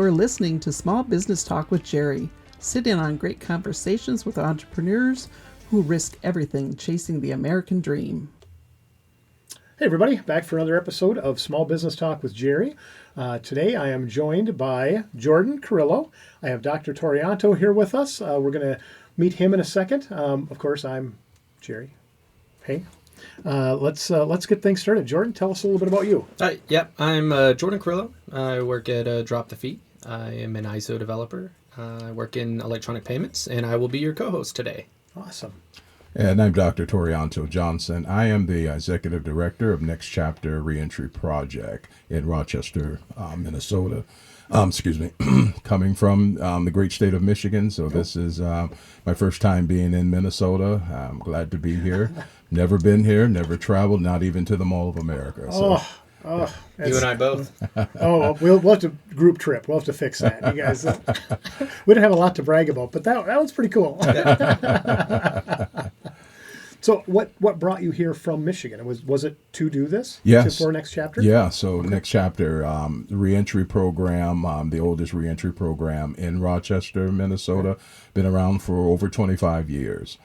You're listening to Small Business Talk with Jerry. Sit in on great conversations with entrepreneurs who risk everything chasing the American dream. Hey everybody, back for another episode of Small Business Talk with Jerry. Today I am joined by Jordan Carillo. I have Dr. Torianto here with us. We're going to meet him in a second. Of course, I'm Jerry. Hey, let's get things started. Jordan, tell us a little bit about you. I'm Jordan Carillo. I work at Drop the Fee. I am an ISO developer. I work in electronic payments, and I will be your co-host today. Awesome. And I'm Dr. Torianto Johnson. I am the Executive Director of Next Chapter Reentry Project in Rochester, Minnesota. Coming from the great state of Michigan. So this is my first time being in Minnesota. I'm glad to be here. Never been here, never traveled, not even to the Mall of America. So, You and I both. We'll have to group trip. We'll have to fix that. You guys, we don't have a lot to brag about, but that was pretty cool. So what brought you here from Michigan? Was it to do this? Yes. For Next Chapter? Yeah, so Next Chapter, reentry program, the oldest reentry program in Rochester, Minnesota, been around for over 25 years.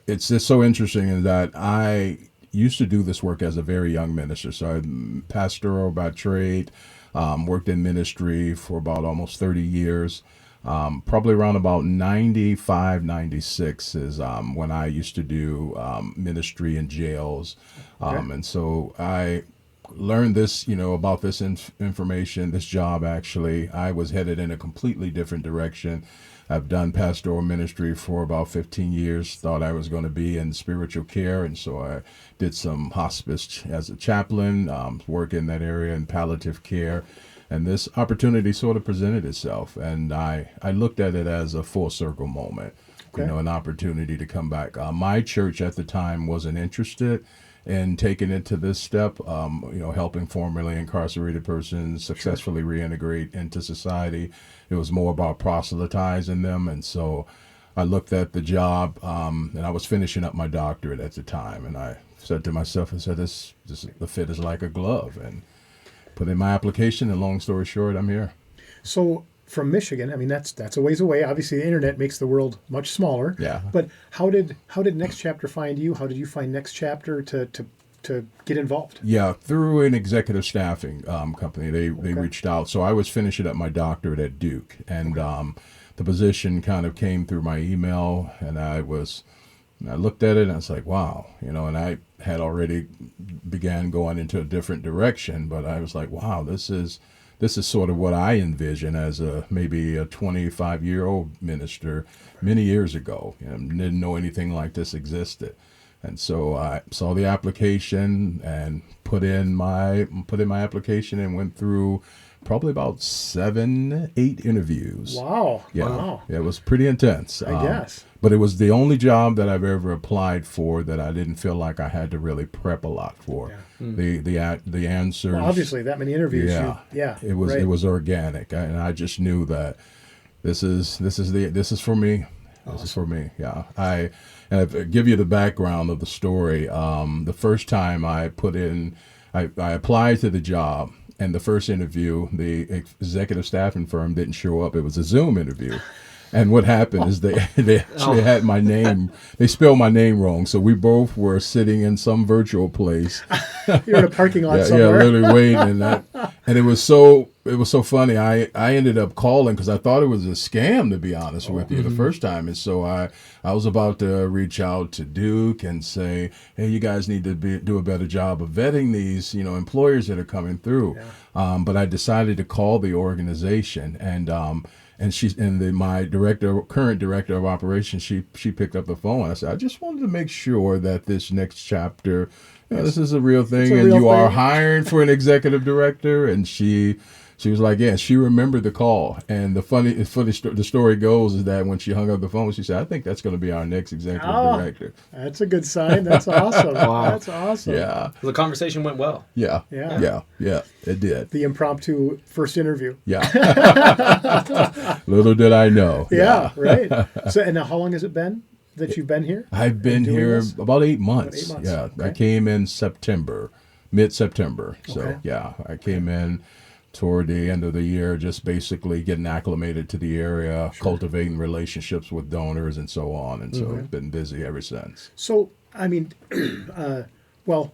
It's just so interesting in that I used to do this work as a very young minister. So I'm pastoral by trade, worked in ministry for about almost 30 years. Probably around about 95, 96 is when I used to do ministry in jails. And so I learned this, about this information, this job actually. I was headed in a completely different direction. I've done pastoral ministry for about 15 years, thought I was going to be in spiritual care, and so I did some hospice as a chaplain, work in that area in palliative care, and this opportunity sort of presented itself, and I looked at it as a full circle moment, an opportunity to come back. My church at the time wasn't interested in taking it to this step, helping formerly incarcerated persons successfully reintegrate into society. It was more about proselytizing them. And so I looked at the job, and I was finishing up my doctorate at the time. And I said to myself, this the fit is like a glove, and put in my application. And long story short, I'm here. So from Michigan, I mean, that's a ways away. Obviously, the internet makes the world much smaller. Yeah. But how did Next Chapter find you? How did you find Next Chapter to get involved? Yeah, through an executive staffing company. They reached out. So I was finishing up my doctorate at Duke, and the position kind of came through my email, and I looked at it, and I was like, wow, and I had already began going into a different direction, but I was like, wow, this is sort of what I envision as maybe a 25-year-old minister many years ago. Didn't know anything like this existed. And so I saw the application and put in my application and went through probably about 7-8 interviews. Wow. Yeah. Wow. Yeah, it was pretty intense. I guess. But it was the only job that I've ever applied for that I didn't feel like I had to really prep a lot for. Yeah. The answers. Well, obviously, that many interviews. Yeah. It was organic, and I just knew that this is for me. Awesome. This is for me. Yeah. And I'll give you the background of the story. The first time I applied to the job, and the first interview, the executive staffing firm didn't show up. It was a Zoom interview. And what happened is they actually had my name. They spelled my name wrong. So we both were sitting in some virtual place. You're in a parking lot somewhere. Yeah, literally waiting. And it was so funny. I ended up calling because I thought it was a scam, to be honest with you, the first time. And so I was about to reach out to Duke and say, hey, you guys need to do a better job of vetting these, employers that are coming through. Yeah. But I decided to call the organization, and my current director of operations, she picked up the phone. I said, I just wanted to make sure that this Next Chapter, this is a real thing, and you are hiring for an executive director. And she was like, yeah, she remembered the call. And the story goes is that when she hung up the phone, she said, I think that's going to be our next executive director. That's a good sign. That's awesome. Wow. That's awesome. Yeah. The conversation went well. Yeah, it did. The impromptu first interview. Yeah. Little did I know. Yeah, right. So, and now how long has it been that you've been here? I've been here about 8 months. About 8 months. Yeah. Okay. I came in mid-September. So, Okay. yeah, I came in toward the end of the year, just basically getting acclimated to the area, cultivating relationships with donors and so on. And so I've been busy ever since. So, I mean, well,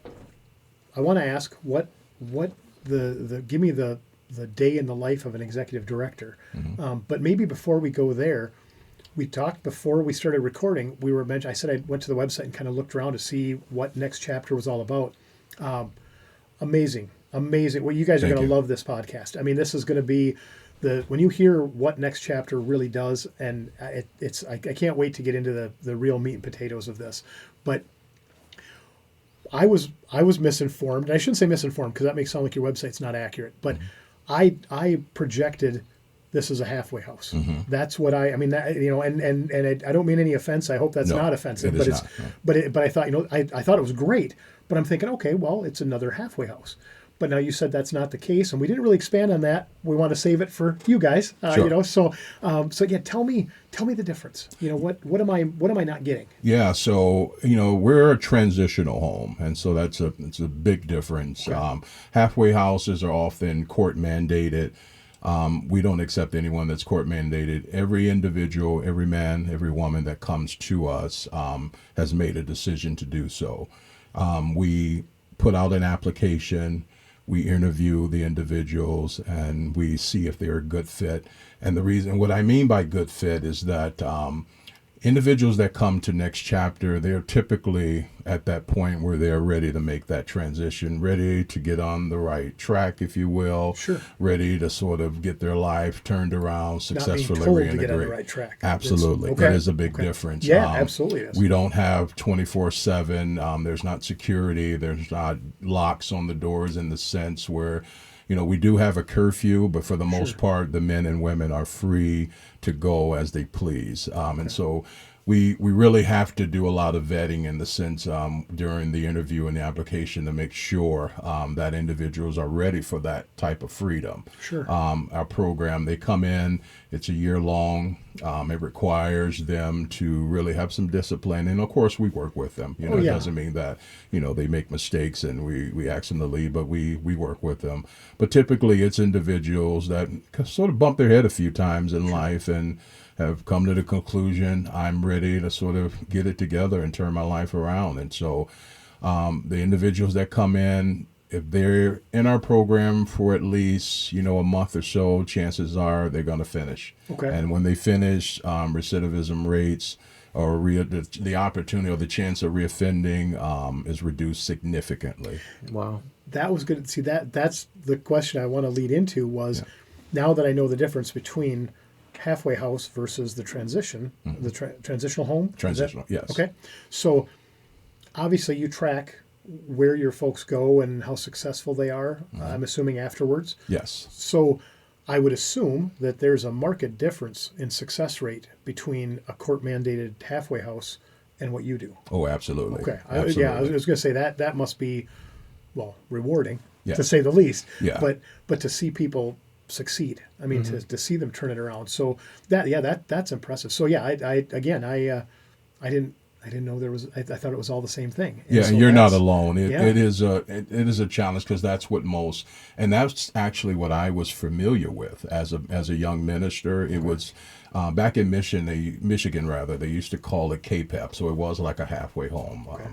I want to ask what give me the day in the life of an executive director. But maybe before we go there, we talked before we started recording. I said I went to the website and kind of looked around to see what Next Chapter was all about. Amazing. Well, you guys are going to love this podcast. I mean, this is going to be when you hear what Next Chapter really does, and I can't wait to get into the real meat and potatoes of this. But I was misinformed. And I shouldn't say misinformed because that makes it sound like your website's not accurate. But I projected this as a halfway house. That's what I mean. That, and I don't mean any offense. I hope that's not offensive. But I thought I thought it was great. But I'm thinking, okay, well, it's another halfway house. But now you said that's not the case, and we didn't really expand on that. We want to save it for you guys, So yeah, tell me the difference. What am I not getting? Yeah, so we're a transitional home, and so it's a big difference. Okay. Halfway houses are often court mandated. We don't accept anyone that's court mandated. Every individual, every man, every woman that comes to us has made a decision to do so. We put out an application. We interview the individuals and we see if they're a good fit. And what I mean by good fit is that individuals that come to Next Chapter, they're typically at that point where they're ready to make that transition, ready to get on the right track, if you will, ready to sort of get their life turned around, successfully reintegrate. Not being told to get on the right track. Absolutely. That is a big difference. Yeah, absolutely. We don't have 24/7. There's not security. There's not locks on the doors in the sense where we do have a curfew, but for the most part, the men and women are free to go as they please. And so we really have to do a lot of vetting in the sense during the interview and the application to make sure that individuals are ready for that type of freedom. Our program, they come in, it's a year long. It requires them to really have some discipline. And of course, we work with them. It doesn't mean that, they make mistakes and we ask them to leave, but we work with them. But typically it's individuals that sort of bump their head a few times in life and have come to the conclusion, I'm ready to sort of get it together and turn my life around. And so the individuals that come in, if they're in our program for at least, a month or so, chances are they're going to finish. Okay. And when they finish, recidivism rates or the opportunity or the chance of reoffending is reduced significantly. Wow. That was good. See, that's the question I want to lead into was now that I know the difference between halfway house versus the transitional home. Transitional, yes. Okay. So obviously you track where your folks go and how successful they are, I'm assuming afterwards. Yes. So I would assume that there's a marked difference in success rate between a court-mandated halfway house and what you do. Oh, absolutely. Okay. Absolutely. I was going to say that must be, rewarding, to say the least. Yeah. But to see people succeed, I mean, to see them turn it around. So that's impressive. So I didn't know there was. I thought it was all the same thing. And so you're not alone. It is a challenge because that's what and that's actually what I was familiar with as a young minister. It was back in Michigan rather. They used to call it KPEP, so it was like a halfway home. Okay.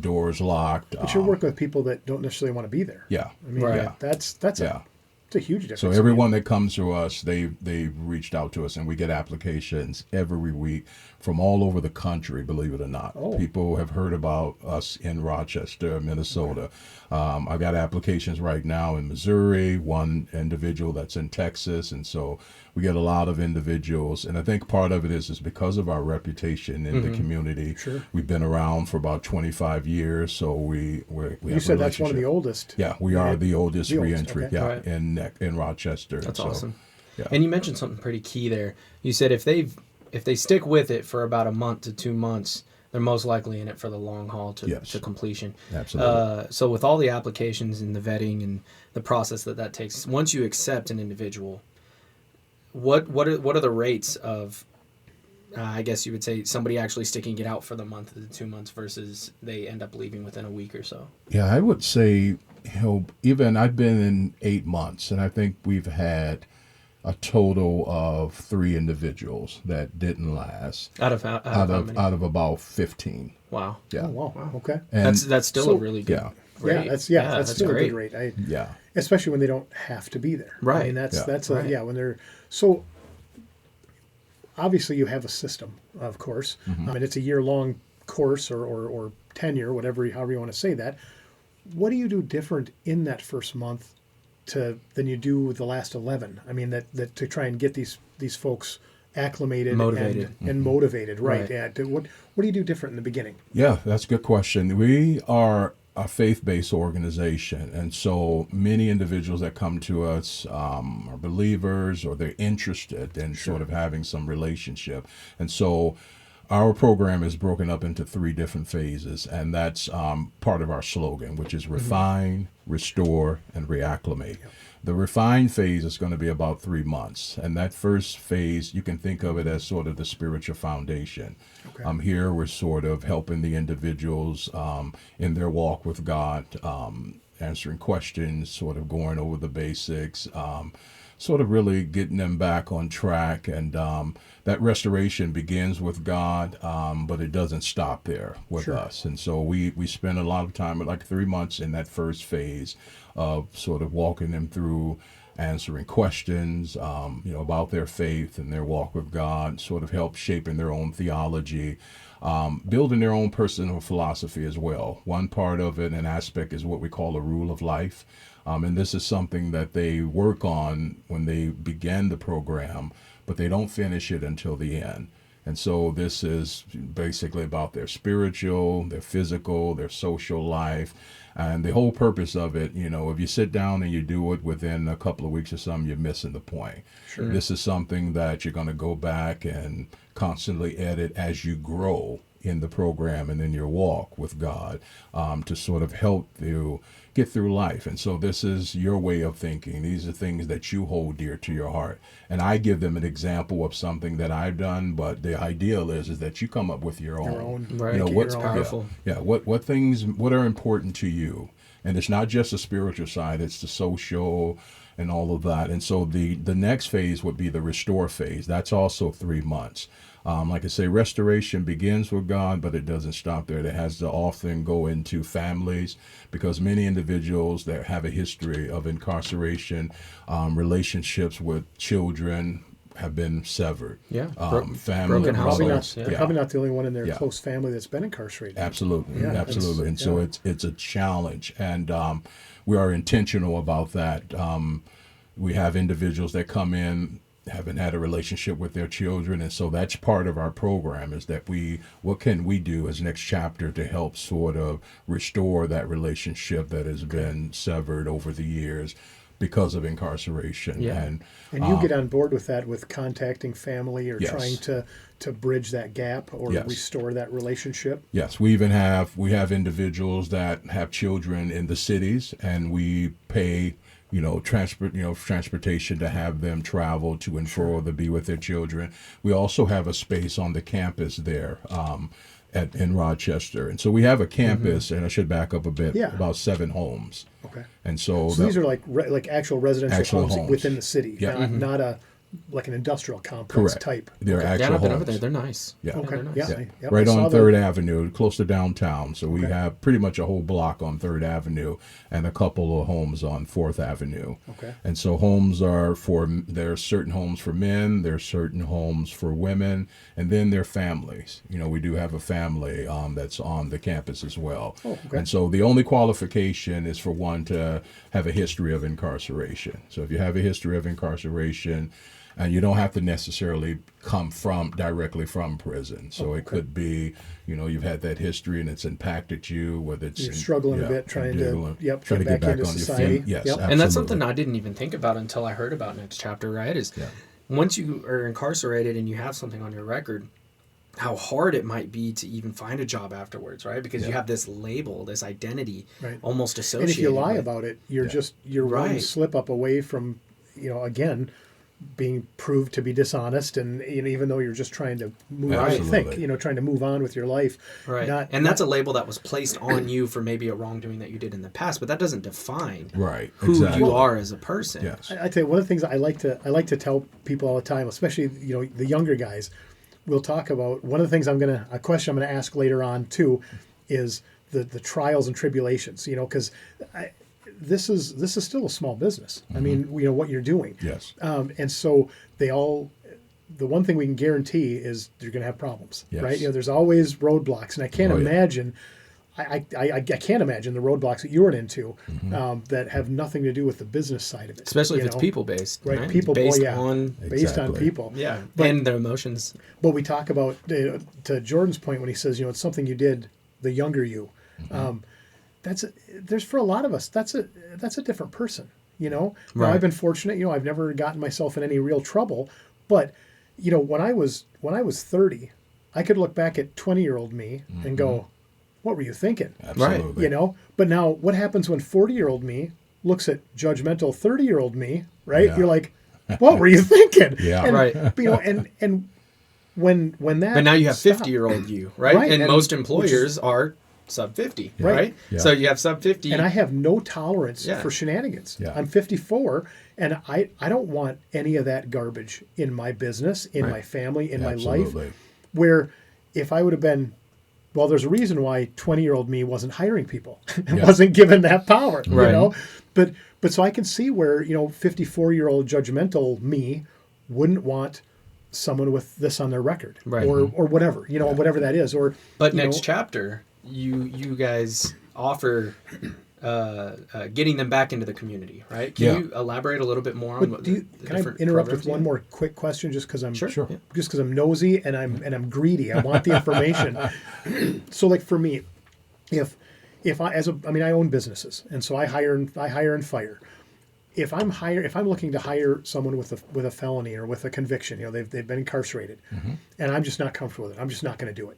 Doors locked. But you're working with people that don't necessarily want to be there. Yeah, I mean, that's it's a huge difference. So everyone that comes to us, they've reached out to us, and we get applications every week from all over the country, believe it or not. Oh. People have heard about us in Rochester, Minnesota. I've got applications right now in Missouri, one individual that's in Texas, and so we get a lot of individuals. And I think part of it is because of our reputation in the community. Sure. We've been around for about 25 years, so we You said that's one of the oldest. Yeah, we are the oldest reentry in Rochester. That's awesome. Yeah. And you mentioned something pretty key there. You said if they stick with it for about a month to 2 months, they're most likely in it for the long haul to completion. Absolutely. So with all the applications and the vetting and the process that takes, once you accept an individual, what are the rates of, I guess you would say, somebody actually sticking it out for the month to 2 months versus they end up leaving within a week or so? Yeah, I would say even I've been in 8 months, and I think we've had a total of 3 individuals that didn't last Out of how many? out of about 15. Wow. Yeah. Oh, wow. Okay. And That's still so- a really good rate. That's still great. a good rate. yeah. Especially when they don't have to be there. I Right. mean, that's Right. when they're so. Obviously, you have a system, of course. I mean, it's a year-long course or tenure, however you want to say that. What do you do different in that first month than you do the last 11? I mean, that to try and get these folks acclimated, Motivated. and motivated, right? Right. Yeah. What do you do different in the beginning? Yeah, that's a good question. We are a faith-based organization, and so many individuals that come to us are believers, or they're interested in sort of having some relationship. And so our program is broken up into 3 different phases, and that's part of our slogan, which is refine, restore, and reacclimate. The refine phase is going to be about 3 months, and that first phase, you can think of it as sort of the spiritual foundation. Okay. Here we're sort of helping the individuals in their walk with God, answering questions, sort of going over the basics, sort of really getting them back on track. And that restoration begins with God, but it doesn't stop there with us. And so we spend a lot of time, like 3 months in that first phase of sort of walking them through, answering questions, about their faith and their walk with God, sort of help shaping their own theology, building their own personal philosophy as well. One part of it, an aspect, is what we call a rule of life. And this is something that they work on when they begin the program, but they don't finish it until the end. And so this is basically about their spiritual, their physical, their social life. And the whole purpose of it, if you sit down and you do it within a couple of weeks or something, you're missing the point. Sure. This is something that you're going to go back and constantly edit as you grow in the program and in your walk with God, to sort of help you get through life. And so this is your way of thinking. These are things that you hold dear to your heart. And I give them an example of something that I've done, but the ideal is that you come up with your own. Right. What's powerful. What things, what are important to you? And it's not just the spiritual side, it's the social and all of that. And so the next phase would be the restore phase. That's also 3 months. Like I say, restoration begins with God, but it doesn't stop there. It has to often go into families, because many individuals that have a history of incarceration, relationships with children have been severed. Yeah. Family, Broken Probably households. not, Yeah. probably not the only one in their Yeah. close family that's been incarcerated. Absolutely, Yeah, absolutely. And it's- so yeah. it's a challenge, and we are intentional about that. We have individuals that come in, haven't had a relationship with their children, and so that's part of our program, is that what can we do as next chapter to help sort of restore that relationship that has been severed over the years because of incarceration. Yeah. And you get on board with that, with contacting family or Yes. trying to bridge that gap or Yes. restore that relationship. Yes, we have individuals that have children in the cities, and we pay transportation to have them travel to and fro to be with their children. We also have a space on the campus there in Rochester, and so we have a campus. And I should back up a bit. Yeah. About 7 homes. Okay. And so So these are like actual residential Actual homes homes. within the city, Yeah. not a like an industrial complex correct. type. They're Yeah, actual I've been over homes. there. They're nice. Yeah. Okay. they're nice. Yeah. Yeah. Yep, Right I saw on the- 3rd Avenue, close to downtown. So we Okay. have pretty much a whole block on 3rd Avenue and a couple of homes on 4th Avenue. Okay. And so there are certain homes for men, there are certain homes for women, and then there are families. We do have a family that's on the campus as well. Oh, okay. And so the only qualification is for one to have a history of incarceration. So if you have a history of incarceration, and you don't have to necessarily come directly from prison. So it could be, you've had that history and it's impacted you, whether it's You're struggling a bit, trying to get back into on society. your feet. Yes, Yep. absolutely. And that's something I didn't even think about until I heard about Next Chapter, right? Is once you are incarcerated and you have something on your record, how hard it might be to even find a job afterwards, right? Because you have this label, this identity, Right. almost And associated if you lie with. about it, you're one Right. slip up away from, again, being proved to be dishonest, and even though you're just trying to move on, Absolutely. trying to move on with your life. Right. And that's a label that was placed on you for maybe a wrongdoing that you did in the past, but that doesn't define who you are as a person. Yes. I tell you, one of the things I like to tell people all the time, especially the younger guys, we'll talk about. One of the things a question I'm going to ask later on too, is the trials and tribulations. Because this is still a small business. I mean, what you're doing. Yes. And so the one thing we can guarantee is you're going to have problems, Yes. right? There's always roadblocks, and I can't imagine. I can't imagine the roadblocks that you run into that have nothing to do with the business side of it. Especially if it's people based, right? Right? People based based on people, and their emotions. But we talk about to Jordan's point when he says, it's something you did, the younger you. There's for a lot of us, that's a different person. Now, Right. I've been fortunate. I've never gotten myself in any real trouble. But when I was 30, I could look back at 20-year-old me and go, "What were you thinking?" Absolutely. But now, what happens when 40-year-old me looks at judgmental 30-year-old me? Right? Yeah. You're like, "What were you thinking?" Yeah. And, Right. And when that. But now you have stopped- 50-year-old you, right? Right, And and most which employers are sub 50, Right. right? Yeah. So you have sub 50. And I have no tolerance Yeah. for shenanigans. Yeah. I'm 54, and I don't want any of that garbage in my business, in my family, in my life. Absolutely. Where if I would have been, well, there's a reason why 20-year-old me wasn't hiring people and Yeah. wasn't given that power, Right. But so I can see where 54-year-old judgmental me wouldn't want someone with this on their record, Right. or whatever, whatever that is, or But you next know, chapter, you guys offer getting them back into the community, right? Can Yeah. you elaborate a little bit more on But what can I different interrupt programs with one you more quick question, just because I'm Sure. Yeah. just because I'm nosy and I'm greedy. I want the information. So, like for me, if I own businesses, and so I hire and fire. If I'm looking to hire someone with a felony or with a conviction, they've been incarcerated, and I'm just not comfortable with it. I'm just not going to do it.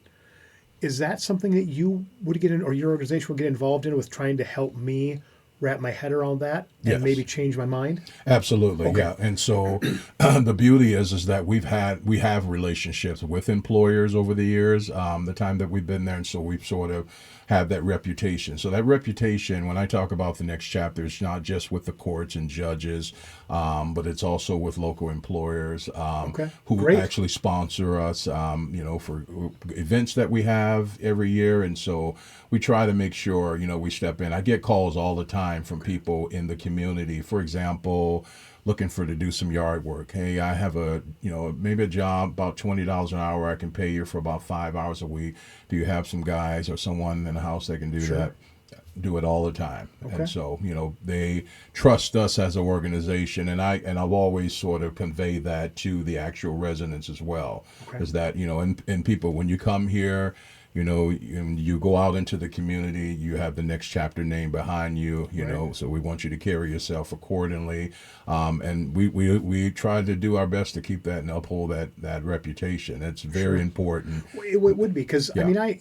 Is that something that you would get in, or your organization would get involved in, with trying to help me wrap my head around that and Yes. maybe change my mind? Absolutely, Okay. yeah. And so the beauty is that we have relationships with employers over the years, the time that we've been there, and so we've sort of have that reputation. So that reputation, when I talk about the next chapter, it's not just with the courts and judges, but it's also with local employers who Great. actually sponsor us, for events that we have every year. And so we try to make sure, we step in. I get calls all the time from people in the community, for example, looking to do some yard work. Hey, I have maybe a job about $20 an hour. I can pay you for about 5 hours a week. Do you have some guys or someone in the house that can do Sure. that? Do it all the time. Okay. And so, they trust us as an organization, and I've always sort of conveyed that to the actual residents as well. Okay. Is that, and people, when you come here, you go out into the community, you have the next chapter name behind you, Right. so we want you to carry yourself accordingly. And we try to do our best to keep that and uphold that reputation. It's very important. It would be, because Yeah.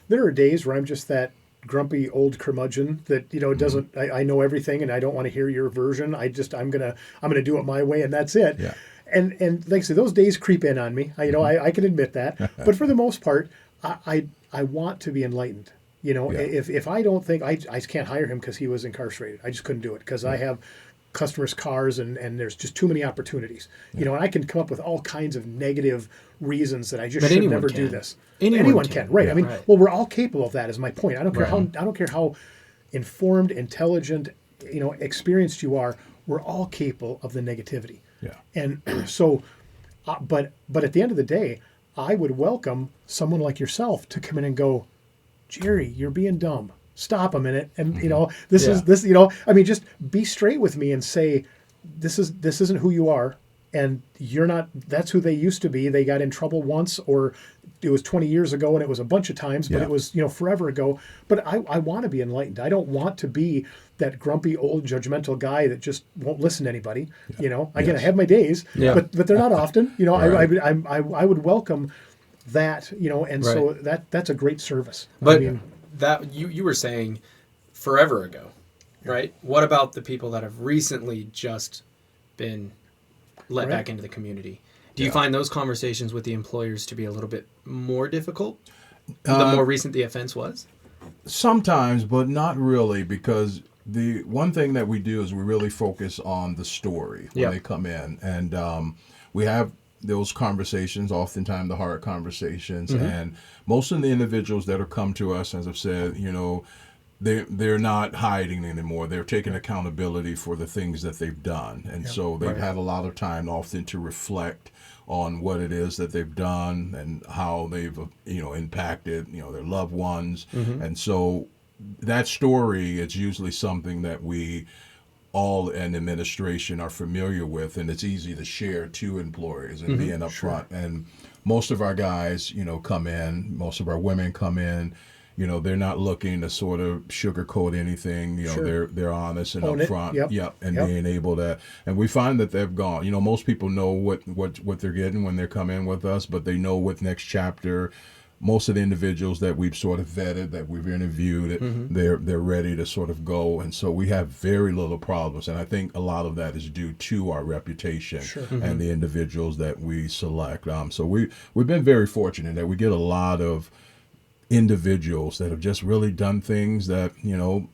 there are days where I'm just that grumpy old curmudgeon that doesn't. I know everything, and I don't want to hear your version. I'm gonna do it my way, and that's it. Yeah. And like I said, those days creep in on me. I can admit that. But for the most part, I want to be enlightened. If I don't think I can't hire him because he was incarcerated, I just couldn't do it, because I have customers' cars, and there's just too many opportunities. And I can come up with all kinds of negative reasons that I just But should anyone never can. do this. Anyone can, can. right? Yeah. I mean, Right. well, we're all capable of that. Is my point. I don't care Right. how informed, intelligent, experienced you are. We're all capable of the negativity. Yeah. And so, but at the end of the day, I would welcome someone like yourself to come in and go, Jerry, you're being dumb. Stop a minute. And this Yeah. is this. I mean, just be straight with me and say, this isn't who you are, and you're not. That's who they used to be. They got in trouble once, or it was 20 years ago, and it was a bunch of times, but Yeah. it was forever ago. But I want to be enlightened. I don't want to be that grumpy old judgmental guy that just won't listen to anybody. Again, I Yes. have my days, Yeah. but they're not often. Right. I would welcome that. And so that's a great service. But I mean, that you were saying forever ago, right? What about the people that have recently just been let Right. back into the community. Do you find those conversations with the employers to be a little bit more difficult the more recent the offense was? Sometimes, but not really, because the one thing that we do is we really focus on the story when Yep. they come in, and we have those conversations, oftentimes the hard conversations, and most of the individuals that have come to us, as I've said, they're not hiding anymore. They're taking accountability for the things that they've done, and so they've had a lot of time often to reflect on what it is that they've done and how they've impacted their loved ones, and so that story is usually something that we all in administration are familiar with, and it's easy to share to employers and being upfront. And most of our guys come in, most of our women come in, they're not looking to sort of sugarcoat anything. They're honest and Own it. upfront. Yep. And being able to, and we find that they've gone. Most people know what they're getting when they come in with us, but they know what next chapter. Most of the individuals that we've sort of vetted, that we've interviewed, they're ready to sort of go, and so we have very little problems. And I think a lot of that is due to our reputation and the individuals that we select. So we've been very fortunate that we get a lot of individuals that have just really done things that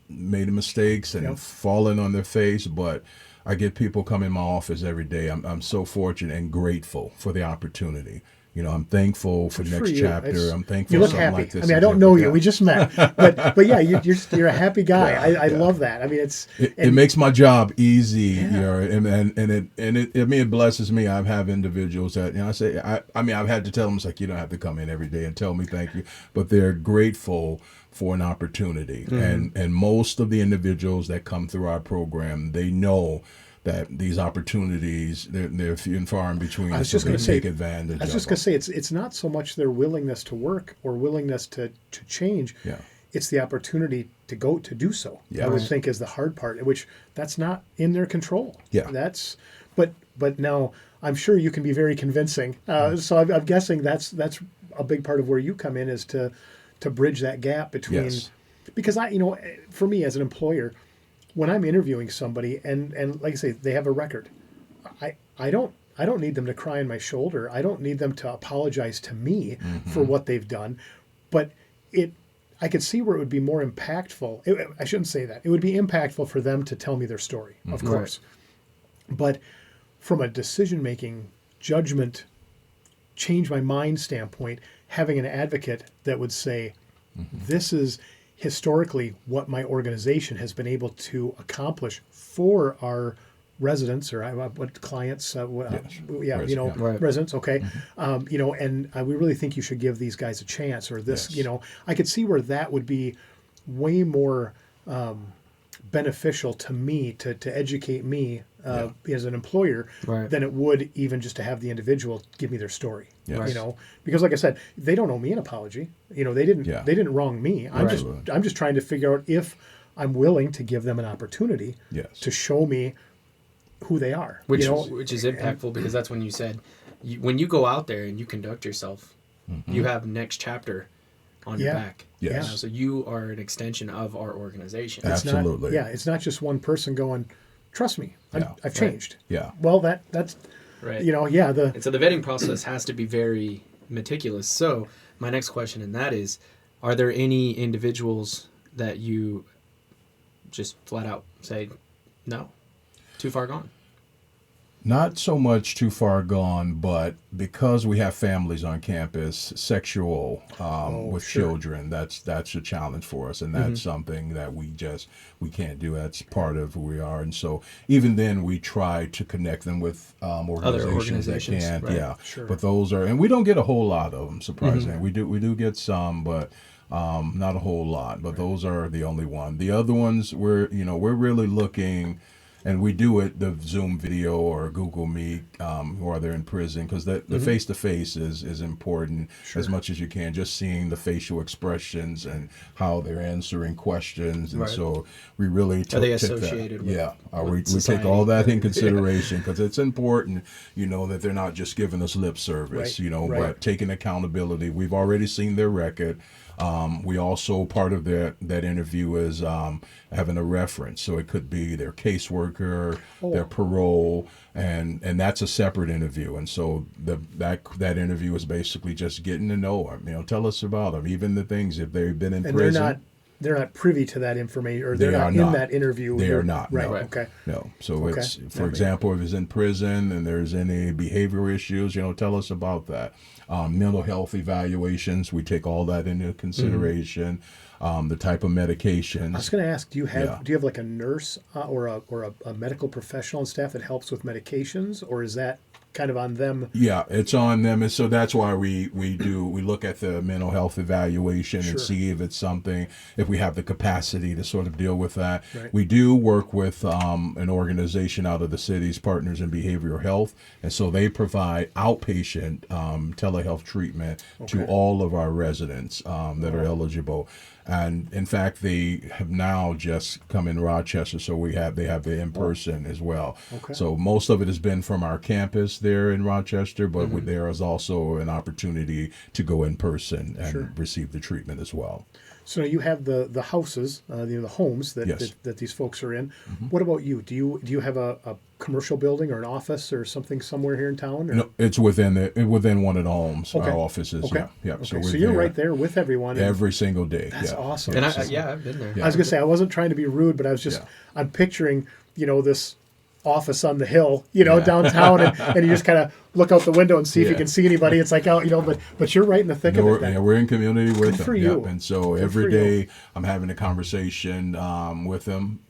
made mistakes and fallen on their face, but I get people come in my office every day. I'm so fortunate and grateful for the opportunity. I'm thankful for next chapter. I'm thankful You look for something happy. like this. I mean, I don't know you. We just met, but yeah, you're a happy guy. I love that. I mean, it makes my job easy, and it blesses me. I have individuals that I say, I've had to tell them, it's like, you don't have to come in every day and tell me thank you, but they're grateful for an opportunity. And most of the individuals that come through our program, they know that these opportunities, they're few and far in between. I was just going to take advantage. I was just going to say it's not so much their willingness to work or willingness to change. Yeah. It's the opportunity to go to do so. Yeah. I would think is the hard part, which that's not in their control. Yeah. But now I'm sure you can be very convincing. So I'm guessing that's a big part of where you come in, is to bridge that gap between. Yes. Because for me as an employer, when I'm interviewing somebody and like I say, they have a record, I don't need them to cry on my shoulder. I don't need them to apologize to me for what they've done. But I could see where it would be more impactful. I shouldn't say that. It would be impactful for them to tell me their story, of course. But from a decision-making, judgment, change my mind standpoint, having an advocate that would say, this is historically what my organization has been able to accomplish for our residents or what clients, residents. Okay. And we really think you should give these guys a chance, or this, I could see where that would be way more beneficial to me to educate me as an employer than it would even just to have the individual give me their story. Yes. Because like I said, they don't owe me an apology. They didn't wrong me. I'm just trying to figure out if I'm willing to give them an opportunity to show me who they are. Which is impactful, because that's when you said, when you go out there and you conduct yourself, you have next chapter on your back. Yes. So you are an extension of our organization. Absolutely. It's not just one person going, trust me, I've changed. Yeah. Well, that's right. And so the vetting process has to be very meticulous. So my next question in that is, are there any individuals that you just flat out say, no, too far gone? Not so much too far gone, but because we have families on campus, sexual with children, that's a challenge for us, and that's something that we can't do. That's part of who we are, and so even then we try to connect them with organizations that can. Right. Yeah, sure. But those are, and we don't get a whole lot of them. Surprisingly, we do get some, but not a whole lot. But those are the only one. The other ones, we're really looking. And we do it, the Zoom video or Google Meet, while they're in prison, because the face-to-face is important as much as you can. Just seeing the facial expressions and how they're answering questions, and so we really are they associated with? Yeah, we take all that in consideration, because it's important, that they're not just giving us lip service, but taking accountability. We've already seen their record. We also, part of that interview is having a reference. So it could be their caseworker, their parole, and that's a separate interview. And so that interview is basically just getting to know them. Tell us about them, even the things if they've been in prison. They're not privy to that information, or they're not in that interview. They are not. Right. No. Okay. No. So Okay. it's, for example, if he's in prison and there's any behavioral issues, tell us about that. Mental health evaluations, we take all that into consideration. The type of medications. I was going to ask, do you have like a nurse or a medical professional on staff that helps with medications, or is that kind of on them? Yeah, it's on them, and so that's why we look at the mental health evaluation and see if it's something, if we have the capacity to sort of deal with that. Right. We do work with an organization out of the city's Partners in Behavioral Health, and so they provide outpatient telehealth treatment to all of our residents that are eligible. And in fact, they have now just come in Rochester, so they have the in-person as well. Okay. So most of it has been from our campus there in Rochester, but there is also an opportunity to go in person and receive the treatment as well. So you have the houses, the homes that these folks are in. What about you? Do you have a commercial building or an office or something somewhere here in town? Or? No, it's within one of the homes. Okay. Our offices. Okay. Yeah. Okay. So you're right there with everyone every single day. That's awesome. And I've been there. I was gonna say, I wasn't trying to be rude, but I was just I'm picturing this office on the hill, downtown, and you just kind of look out the window and see if you can see anybody. It's like, but you're right in the thick of it. Yeah, we're in community with them. For you. And so every day I'm having a conversation with them.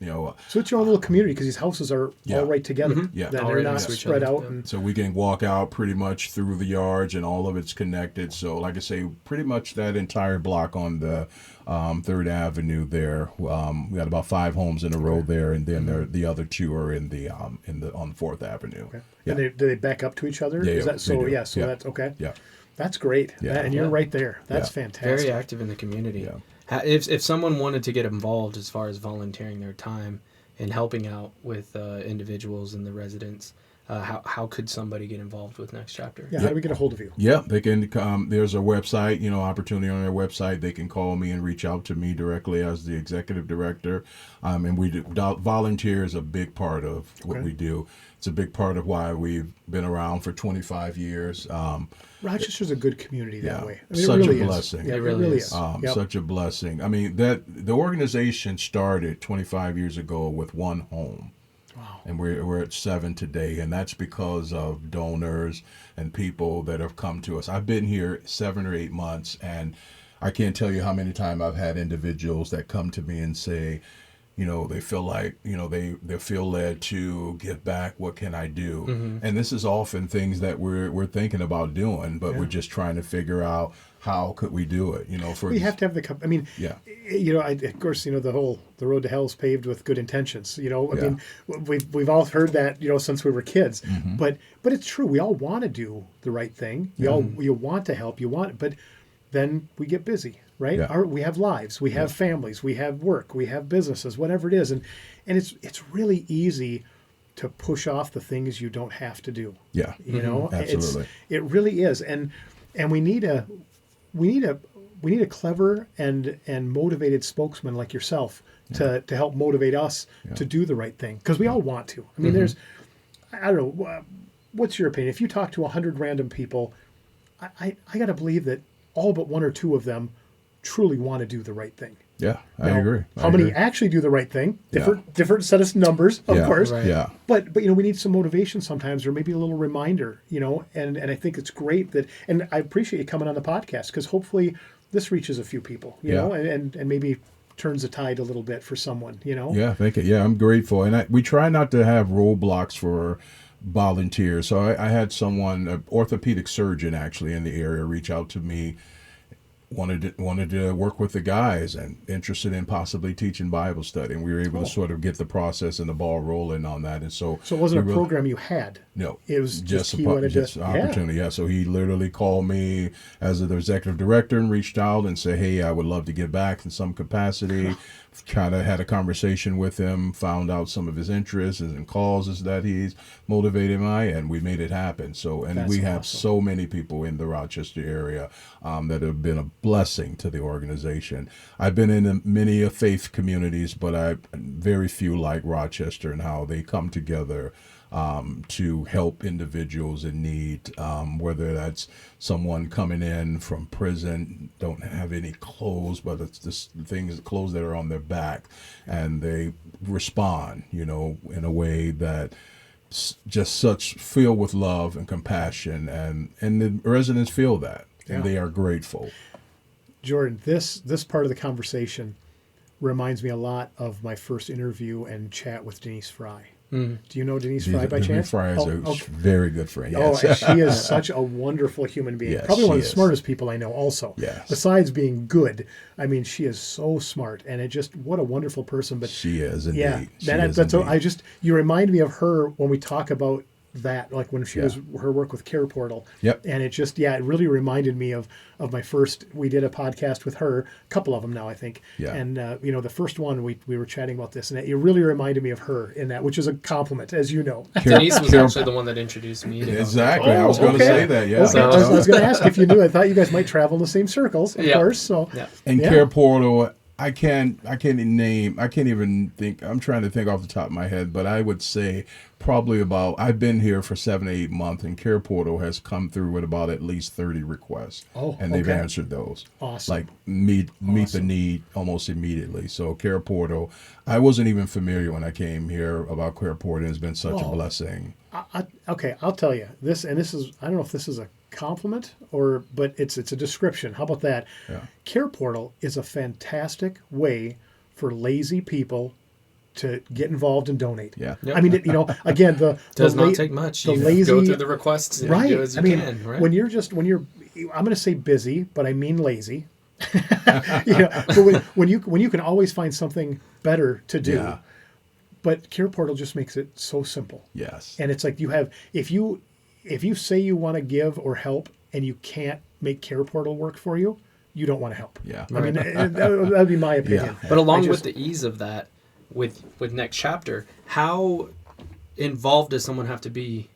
So it's your own little community because these houses are all right together. Yeah, they're not spread out. And so we can walk out pretty much through the yards, and all of it's connected. So, like I say, pretty much that entire block on the 3rd Avenue there. We got about 5 homes in a row there, and then the other 2 are on 4th Avenue. Okay. Yeah. And do they back up to each other? Yeah, Is that so? they do. So Yeah. that's okay. Yeah. That's great. Yeah. And you're right there. That's fantastic. Very active in the community. Yeah. If someone wanted to get involved as far as volunteering their time and helping out with individuals and the residents, how could somebody get involved with Next Chapter? Yeah. How do we get a hold of you? Yeah, they can. There's a website, opportunity on their website. They can call me and reach out to me directly as the executive director. And we do, volunteer is a big part of what we do. It's a big part of why we've been around for 25 years. Rochester's a good community that way. I mean, Such it really a is. blessing. Yeah, It really is. Such a blessing. I mean, that the organization started 25 years ago with 1 home. Wow. And we're at 7 today, and that's because of donors and people that have come to us. I've been here 7 or 8 months, and I can't tell you how many times I've had individuals that come to me and say, they feel like, they feel led to give back. What can I do? And this is often things that we're thinking about doing, but we're just trying to figure out how could we do it. We have to have the. I mean, of course, the road to hell is paved with good intentions. I mean, we've all heard that since we were kids. But it's true. We all want to do the right thing. You want to help. But then we get busy. Right? Yeah. We have lives, we have families, we have work, we have businesses, whatever it is, and it's really easy to push off the things you don't have to do. Yeah, absolutely. It really is, and we need a clever and motivated spokesman like yourself to help motivate us to do the right thing, because we all want to. I mean, there's, I don't know, what's your opinion? If you talk to 100 random people, I got to believe that all but 1 or 2 of them truly want to do the right thing. Yeah, I agree. How many actually do the right thing? Different set of numbers, of course. Right. Yeah. But we need some motivation sometimes, or maybe a little reminder, and I think it's great that, and I appreciate you coming on the podcast, because hopefully this reaches a few people, you know, and maybe turns the tide a little bit for someone, Yeah, thank you. Yeah, I'm grateful. And we try not to have roadblocks for volunteers. So I had someone, an orthopedic surgeon actually in the area, reach out to me, wanted to work with the guys and interested in possibly teaching Bible study, and we were able to sort of get the process and the ball rolling on that. And so it wasn't a program you had. No, it was just an opportunity. Yeah, so he literally called me as the executive director and reached out and said, "Hey, I would love to get back in some capacity kind of had a conversation with him, found out some of his interests and causes that he's motivated by, and we made it happen. So, and That's we have awesome. so many people in the Rochester area that have been a blessing to the organization. I've been in many faith communities, but very few like Rochester and how they come together to help individuals in need, whether that's someone coming in from prison, don't have any clothes, but it's just clothes that are on their back, and they respond, in a way that just such filled with love and compassion, and the residents feel that, and they are grateful. Jordan, this part of the conversation reminds me a lot of my first interview and chat with Denise Fry. Do you know Denise Fry by chance? Denise Fry is a very good friend. Yes. Oh, and she is such a wonderful human being. Yes, Probably one of she the is. smartest people I know also. Yes. Besides being good. I mean, she is so smart, and what a wonderful person. But She is indeed. yeah, She is that's indeed. you remind me of her when we talk about that, like when she Yeah. was her work with Care Portal. Yep. And it really reminded me of my first. We did a podcast with her, a couple of them now, I think. Yeah. And the first one we were chatting about this, and it really reminded me of her in that, which is a compliment, as you know. Denise was actually the one that introduced me to Exactly. Oh, I was going to okay. say that. Yeah. Okay. I was going to ask if you knew. I thought you guys might travel in the same circles, of Yeah. course. So Yeah. And Yeah. Care Portal, I can't even think. I'm trying to think off the top of my head, but I would say probably I've been here for 7 to 8 months, and Care Portal has come through with about at least 30 requests. Oh, and they've okay. answered those. Awesome. Like meet the need almost immediately. So Care Portal, I wasn't even familiar when I came here about Care Portal. It's been such a blessing. Okay, I'll tell you this, and this is, I don't know if this is a compliment but it's a description. How about that? Yeah. Care Portal is a fantastic way for lazy people to get involved and donate. Yeah. Yep. I mean, again, Does not take much. the You lazy, go through the requests and right? do as you I mean, can, right? when you're, I'm going to say busy, but I mean lazy. But when you can always find something better to do. Yeah. But Care Portal just makes it so simple. Yes. And it's like if you say you want to give or help and you can't make Care Portal work for you, you don't want to help. Yeah. I mean, that would be my opinion. Yeah. But along I with just- the ease of that, with Next Chapter, how involved does someone have to be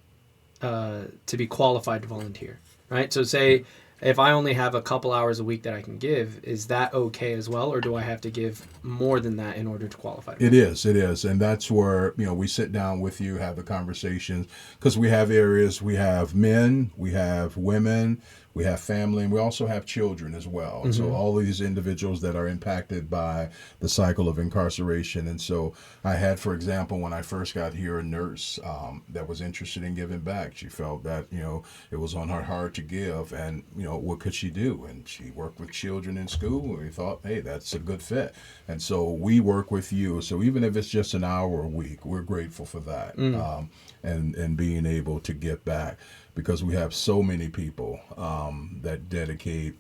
qualified to volunteer? Right. So say if I only have a couple hours a week that I can give, is that okay as well, or do I have to give more than that in order to qualify? It is, and that's where we sit down with you, have the conversations, because we have areas. We have men, we have women, we have family, and we also have children as well. And so all of these individuals that are impacted by the cycle of incarceration. And so I had, for example, when I first got here, a nurse that was interested in giving back. She felt that it was on her heart to give, and what could she do? And she worked with children in school, and we thought, hey, that's a good fit. And so we work with you. So even if it's just an hour a week, we're grateful for that, and being able to give back, because we have so many people that dedicate,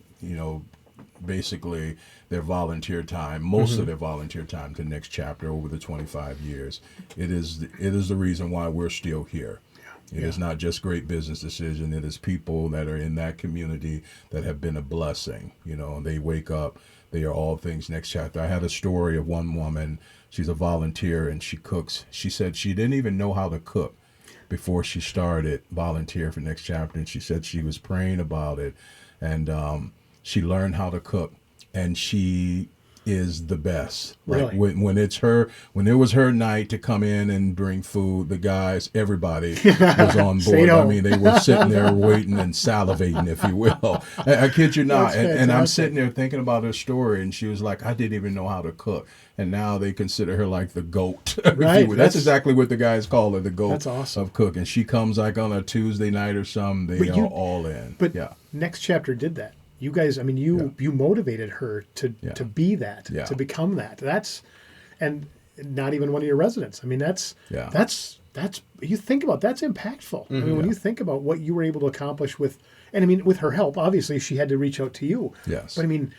basically their volunteer time, most of their volunteer time, to Next Chapter over the 25 years. It is the reason why we're still here. It is not just great business decision. It is people that are in that community that have been a blessing. They wake up. They are all things Next Chapter. I had a story of one woman. She's a volunteer and she cooks. She said she didn't even know how to cook before she started volunteer for Next Chapter. And she said she was praying about it, and she learned how to cook, and she is the best. Like Really? when it was her night to come in and bring food, the guys, everybody was on Say board. no. I mean, they were sitting there waiting and salivating, if you will. I kid you not. That's And I'm fantastic. sitting there thinking about her story, and she was like, I didn't even know how to cook. And now they consider her like the GOAT. if you Right. will. That's exactly what the guys call her, the GOAT That's awesome. of cooking. She comes like on a Tuesday night or something. They But are all in. But yeah. Next Chapter did that. You guys, I mean, you motivated her to be that, Yeah. to become that. And not even one of your residents. I mean, that's you think about, that's impactful. I mean, when you think about what you were able to accomplish with her help, obviously she had to reach out to you. Yes. But I mean,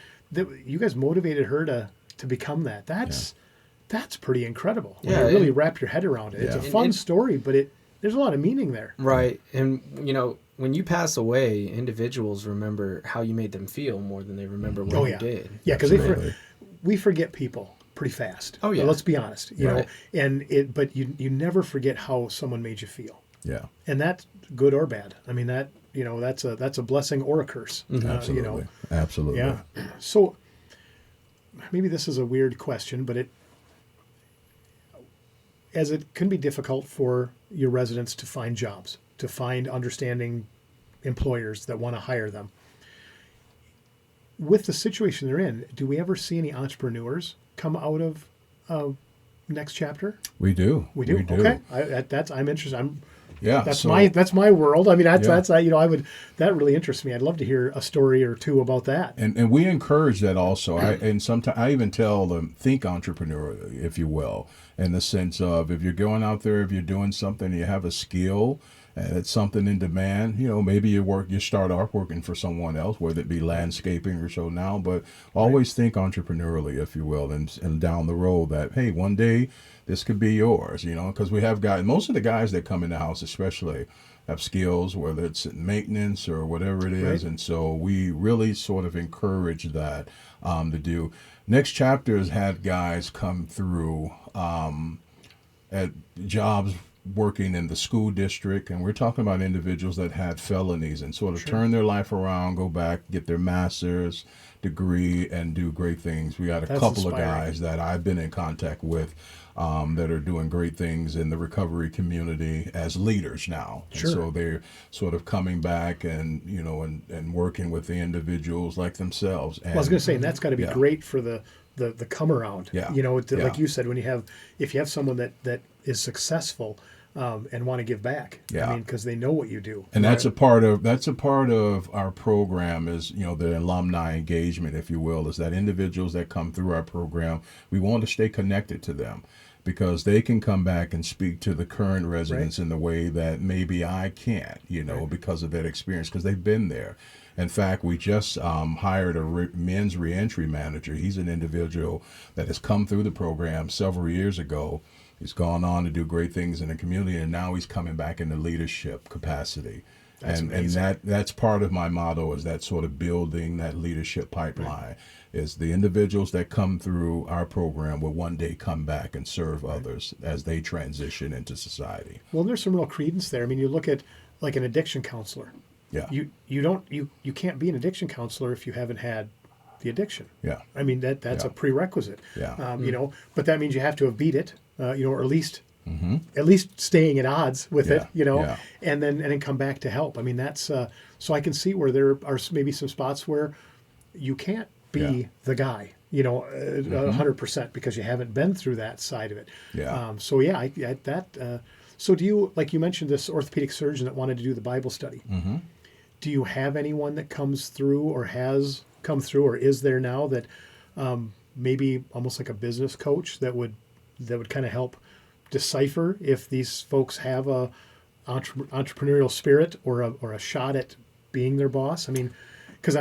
you guys motivated her to become that. That's pretty incredible. When Yeah, you really and- wrap your head around it. It's a Yeah. fun And- story, but there's a lot of meaning there. Right. And, when you pass away, individuals remember how you made them feel more than they remember what Oh, you yeah. did. Yeah, because Absolutely. we forget people pretty fast. Oh, yeah. Let's be honest, you Right. know, but you never forget how someone made you feel. Yeah. And that's good or bad. I mean, that, you know, that's a blessing or a curse. Absolutely. You know, Absolutely. yeah. So maybe this is a weird question, but as it can be difficult for your residents to find jobs, to find understanding employers that want to hire them. With the situation they're in, do we ever see any entrepreneurs come out of next chapter? We do. We do. We do. Okay, I'm interested. Yeah. That's my world. I mean, that's Yeah. you know, that really interests me. I'd love to hear a story or two about that. And we encourage that also. Sometimes I even tell them, think entrepreneurially, if you will, in the sense of if you're going out there, if you're doing something, you have a skill, and it's something in demand. You know, maybe you start off working for someone else, whether it be landscaping or so now, but always think entrepreneurially, if you will, and down the road that, hey, one day this could be yours, you know, because we have guys, most of the guys that come in the house especially have skills, whether it's in maintenance or whatever it is. Right. And so we really sort of encourage that to do. Next Chapter has had guys come through at jobs working in the school district, and we're talking about individuals that had felonies and sort of turn their life around, go back, get their master's degree, and do great things. We got a couple of guys that I've been in contact with that are doing great things in the recovery community as leaders now. Sure. And so they're sort of coming back and, you know, and working with the individuals like themselves. And, Well, I was going to say, and that's got to be great for the come around. Yeah. You know, Yeah. like you said, if you have someone that is successful and want to give back. Yeah. I mean, because they know what you do. And that's a part of our program is, you know, the alumni engagement, if you will, is that individuals that come through our program, we want to stay connected to them because they can come back and speak to the current residents in the way that maybe I can't, you know, because of that experience, because they've been there. In fact, we just hired a men's reentry manager. He's an individual that has come through the program several years ago. He's gone on to do great things in the community, and now he's coming back in the leadership capacity. And that's part of my motto is that sort of building that leadership pipeline is the individuals that come through our program will one day come back and serve others as they transition into society. Well, there's some real credence there. I mean, you look at like an addiction counselor. Yeah. You can't be an addiction counselor if you haven't had the addiction. Yeah. I mean, that's a prerequisite. Yeah. You know, but that means you have to have beat it, you know, or at least staying at odds with it, you know, and then come back to help. I mean, that's so I can see where there are maybe some spots where you can't be the guy, you know, 100% because you haven't been through that side of it. Yeah. So do you, like you mentioned, this orthopedic surgeon that wanted to do the Bible study? Mm-hmm. Do you have anyone that comes through or has come through or is there now that maybe almost like a business coach that would kind of help decipher if these folks have a entrepreneurial spirit or a shot at being their boss? I mean, because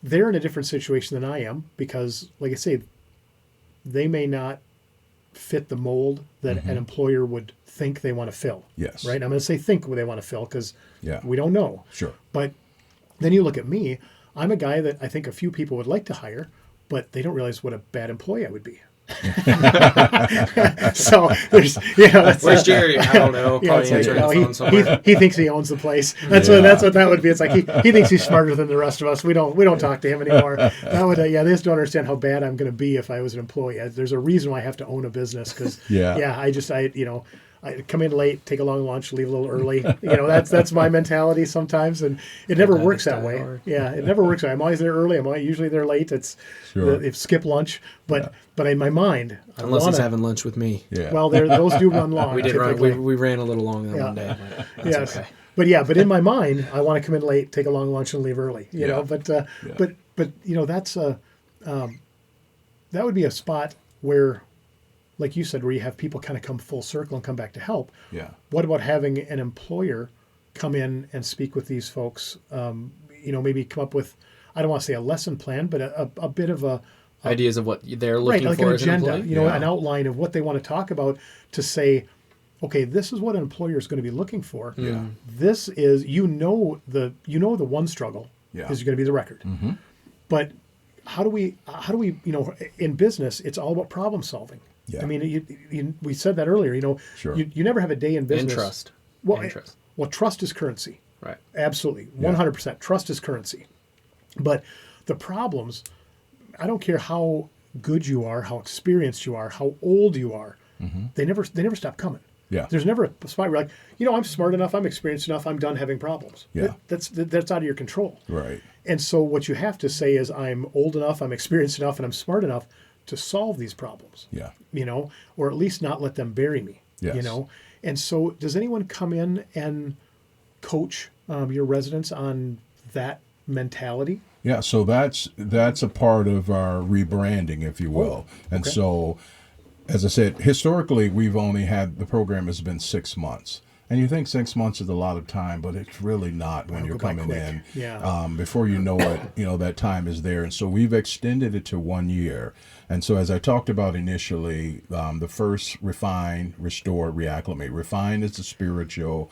they're in a different situation than I am because, like I say, they may not fit the mold that an employer would think they want to fill. Yes. Right? I'm going to say think they want to fill because we don't know. Sure. But then you look at me, I'm a guy that I think a few people would like to hire, but they don't realize what a bad employee I would be. So there's, you know, that's, where's Jerry? I don't know. Probably answering the phone somewhere. he thinks he owns the place. That's what that would be. It's like he thinks he's smarter than the rest of us. We don't talk to him anymore. That would they just don't understand how bad I'm going to be if I was an employee. There's a reason why I have to own a business because I come in late, take a long lunch, leave a little early. You know, that's my mentality sometimes, and it never works that way. Hard. Yeah, it never works. I'm always there early. I'm usually there late. It's skip lunch, but in my mind, unless he's having lunch with me. Yeah. Well, those do run long. We did run. We ran a little long that one day. Yes. Okay. But in my mind, I want to come in late, take a long lunch, and leave early. You know, but you know that's that would be a spot where, like you said, where you have people kind of come full circle and come back to help. Yeah. What about having an employer come in and speak with these folks? You know, maybe come up with, I don't want to say a lesson plan, but a bit of ideas of what they're looking like for an as an agenda. employee. You know, an outline of what they want to talk about to say, okay, this is what an employer is going to be looking for. Yeah. This is the one struggle is going to be the record. Mm-hmm. But how do we, in business, it's all about problem solving. Yeah. I mean, we said that earlier, Sure. you never have a day in business. And trust. Well, And trust. well, trust is currency. Right. Absolutely. 100%. Trust is currency. But the problems, I don't care how good you are, how experienced you are, how old you are, they never stop coming. Yeah. There's never a spot where you're like, I'm smart enough, I'm experienced enough, I'm done having problems. Yeah. That's out of your control. Right. And so what you have to say is, I'm old enough, I'm experienced enough, and I'm smart enough to solve these problems. Yeah. Or at least not let them bury me. Yes. And so does anyone come in and coach your residents on that mentality? Yeah, so that's a part of our rebranding, if you will. And okay. so, as I said, historically, we've only had, the program has been 6 months. And you think 6 months is a lot of time, but it's really not when you're coming in. Yeah. Before you know it, that time is there. And so we've extended it to 1 year. And so as I talked about initially, the first, refine, restore, reacclimate. Refine is the spiritual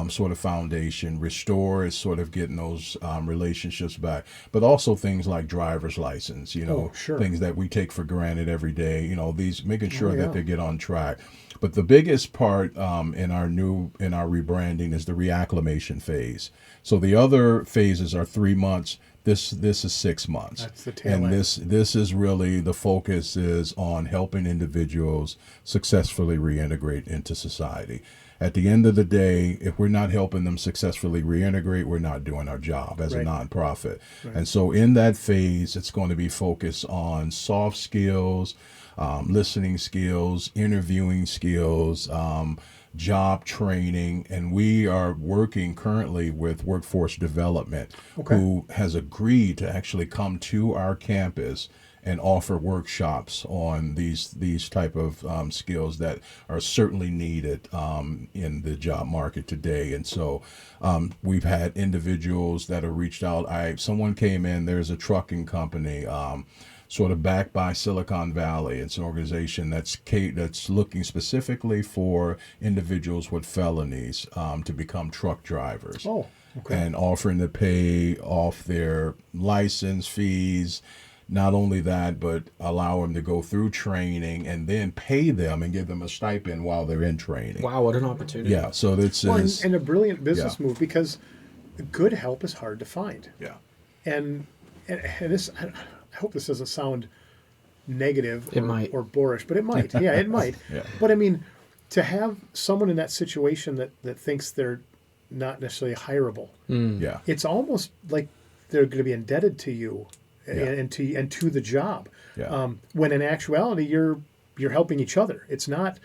sort of foundation. Restore is sort of getting those relationships back. But also things like driver's license, sure. things that we take for granted every day, these, making sure that they get on track. But the biggest part in our rebranding is the reacclimation phase. So the other phases are 3 months. This is 6 months. That's the tail and end. this is really, the focus is on helping individuals successfully reintegrate into society. At the end of the day, if we're not helping them successfully reintegrate, we're not doing our job as a nonprofit. Right. And so in that phase, it's going to be focused on soft skills, listening skills, interviewing skills, job training, and we are working currently with Workforce Development, who has agreed to actually come to our campus and offer workshops on these type of skills that are certainly needed in the job market today. And so we've had individuals that have reached out. Someone came in, there's a trucking company sort of backed by Silicon Valley. It's an organization that's looking specifically for individuals with felonies to become truck drivers. Oh, okay. And offering to pay off their license fees. Not only that, but allow them to go through training and then pay them and give them a stipend while they're in training. Wow, what an opportunity. Yeah, so this is... And a brilliant business move, because good help is hard to find. Yeah. And this, I hope this doesn't sound negative It might. or boorish, but it might. Yeah, it might. Yeah. But I mean, to have someone in that situation that thinks they're not necessarily hireable, Yeah. it's almost like they're going to be indebted to you and to the job. Yeah. When in actuality, you're helping each other. It's not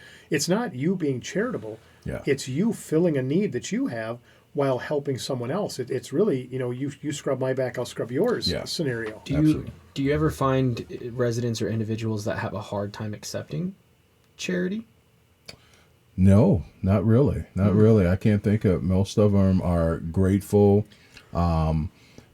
you being charitable. Yeah. It's you filling a need that you have while helping someone else. It's really, you scrub my back, I'll scrub yours scenario. Do you ever find residents or individuals that have a hard time accepting charity? No, not really. Not really. I can't think of, most of them are grateful.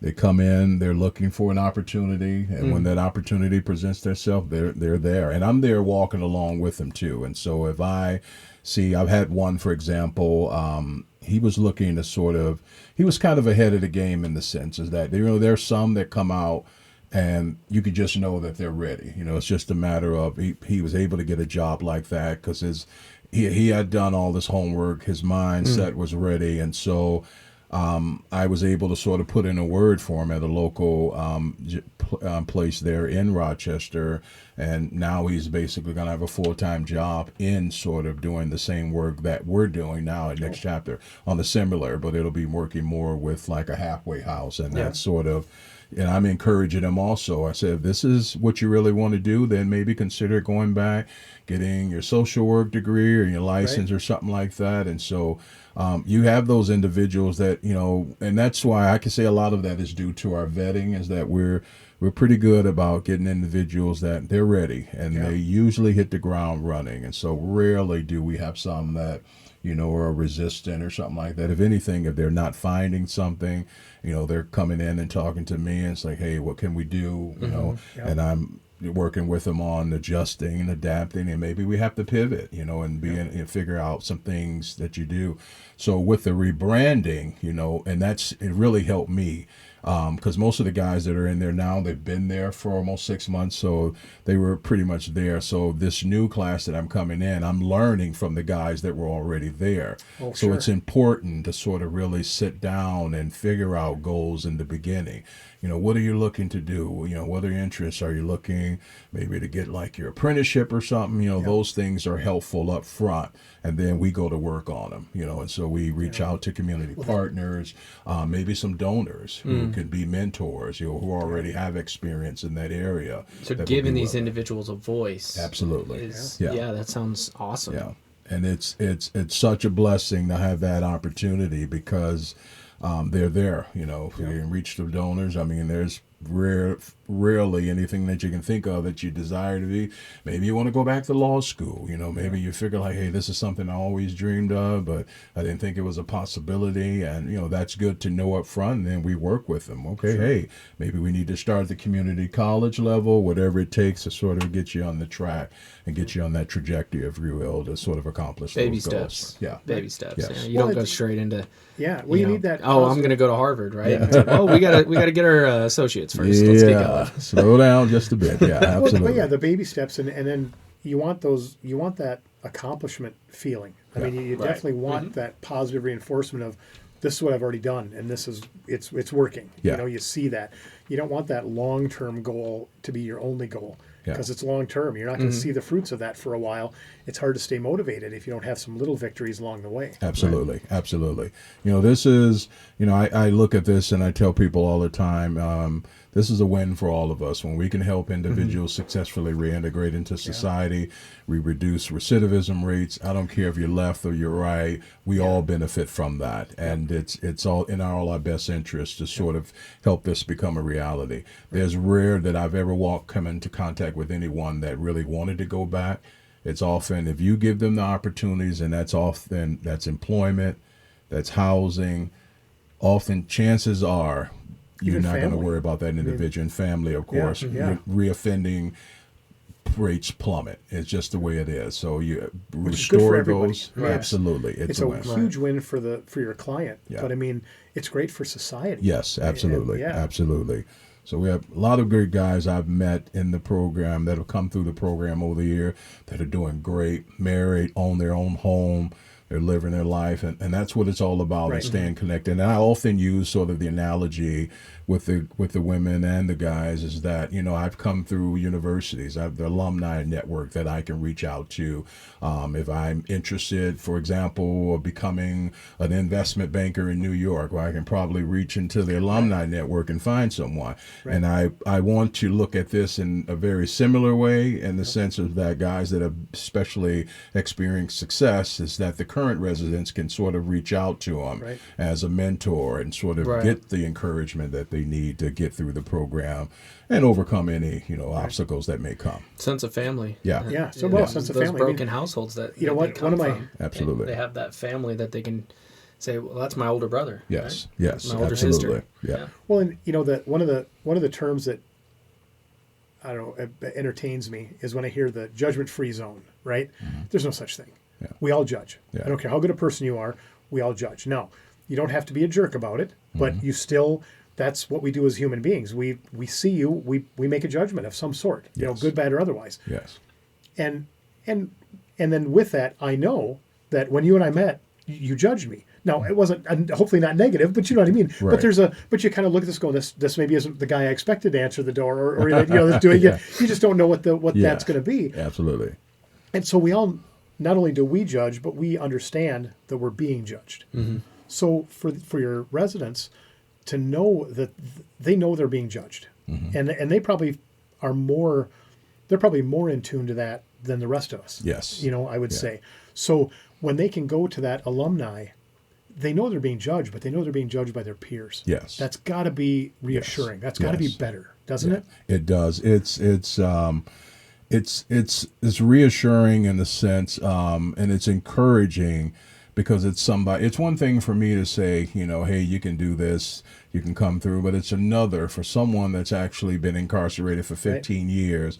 They come in, they're looking for an opportunity, and when that opportunity presents themselves, they're there. And I'm there walking along with them too. And so if I see, I've had one, for example, he was looking to he was kind of ahead of the game in the sense is that, there's some that come out and you could just know that they're ready. It's just a matter of, he was able to get a job like that because he had done all this homework, his mindset was ready. And so I was able to sort of put in a word for him at a local place there in Rochester, and now he's basically going to have a full-time job in sort of doing the same work that we're doing now at Next Chapter on the similar, but it'll be working more with like a halfway house and that sort of. And I'm encouraging him also. I said, if this is what you really want to do, then maybe consider going back, getting your social work degree or your license or something like that. And so you have those individuals that, and that's why I can say a lot of that is due to our vetting, is that we're pretty good about getting individuals that they're ready and they usually hit the ground running. And so rarely do we have some that, are resistant or something like that. If anything, if they're not finding something, they're coming in and talking to me and it's like, hey, what can we do? And I'm working with them on adjusting and adapting, and maybe we have to pivot, and figure out some things that you do. So with the rebranding, and it really helped me because most of the guys that are in there now, they've been there for almost 6 months, so they were pretty much there. So this new class that I'm coming in, I'm learning from the guys that were already there. Oh, so sure. it's important to sort of really sit down and figure out goals in the beginning. What are you looking to do? What are your interests? Are you looking maybe to get like your apprenticeship or something? Those things are helpful up front, and then we go to work on them. And so we reach out to community partners, maybe some donors who could be mentors, who already have experience in that area. So that giving would be these willing. individuals a voice. Absolutely. Yeah, that sounds awesome. Yeah. And it's such a blessing to have that opportunity because they're there. If you can reach the donors, I mean, there's rarely anything that you can think of that you desire to be. Maybe you want to go back to law school. Maybe you figure like, hey, this is something I always dreamed of, but I didn't think it was a possibility. And, that's good to know up front. And then we work with them. Okay, sure. Hey, maybe we need to start at the community college level, whatever it takes to sort of get you on the track and get you on that trajectory, if you will, to sort of accomplish baby those steps. goals. Yeah. Baby steps. Yes. Yeah. You don't go straight into. Yeah, well, you need that. Oh, I'm going to go to Harvard, right? Yeah. Oh, we gotta get our associates first. Let's get going. Slow down just a bit. Yeah, absolutely. But yeah, the baby steps, and then you want that accomplishment feeling. I mean, you definitely want that positive reinforcement of this is what I've already done, and it's working. Yeah. You see that. You don't want that long-term goal to be your only goal. Because it's long term. You're not going to see the fruits of that for a while. It's hard to stay motivated if you don't have some little victories along the way. Absolutely. Right? Absolutely. This is, I look at this and I tell people all the time, this is a win for all of us. When we can help individuals successfully reintegrate into society, we reduce recidivism rates. I don't care if you're left or you're right. We all benefit from that. And it's all in all our best interest to sort of help this become a reality. There's rare that I've ever come into contact with anyone that really wanted to go back. It's often if you give them the opportunities, and that's employment, that's housing, often chances are you're not going to worry about that individual and family, of course. Reoffending rates plummet. It's just the way it is. So you restore those. Right. Absolutely. It's a win. Huge win for your client. Yeah. But I mean, it's great for society. Yes, absolutely. Absolutely. So we have a lot of great guys I've met in the program that have come through the program over the year that are doing great, married, own their own home. They're living their life, and that's what it's all about, and staying connected. And I often use sort of the analogy with the women and the guys is that, I've come through universities. I have the alumni network that I can reach out to. If I'm interested, for example, of becoming an investment banker in New York, where I can probably reach into the alumni network and find someone. Right. And I want to look at this in a very similar way in the sense of that guys that have especially experienced success is that the current residents can sort of reach out to them as a mentor and sort of get the encouragement that they need to get through the program and overcome any obstacles that may come. Sense of family. Yeah. So sense of those family. broken households that one of my absolutely they have that family that they can say, well, that's my older brother. Yes. Right? Yes. My older absolutely. sister. Yeah. Well, and that one of the terms that I don't know entertains me is when I hear the judgment-free zone. Right? Mm-hmm. There's no such thing. Yeah. We all judge. Yeah. I don't care how good a person you are. We all judge. Now, you don't have to be a jerk about it, but you still. That's what we do as human beings. We see you. We make a judgment of some sort. Good, bad, or otherwise. Yes. And then with that, I know that when you and I met, you judged me. Now it wasn't, hopefully not negative, but you know what I mean. Right. But you kind of look at this, going, this maybe isn't the guy I expected to answer the door, or doing it. You just don't know what that's going to be. Absolutely. And so we all. Not only do we judge, but we understand that we're being judged. Mm-hmm. So for your residents to know that they know they're being judged, and they probably are more, they're probably more in tune to that than the rest of us. Yes, I would say. So when they can go to that alumni, they know they're being judged, but they know they're being judged by their peers. Yes, that's got to be reassuring. That's got to be better, doesn't it? It does. It's reassuring in a sense, and it's encouraging because it's somebody. It's one thing for me to say, hey, you can do this, you can come through, but it's another for someone that's actually been incarcerated for 15 years,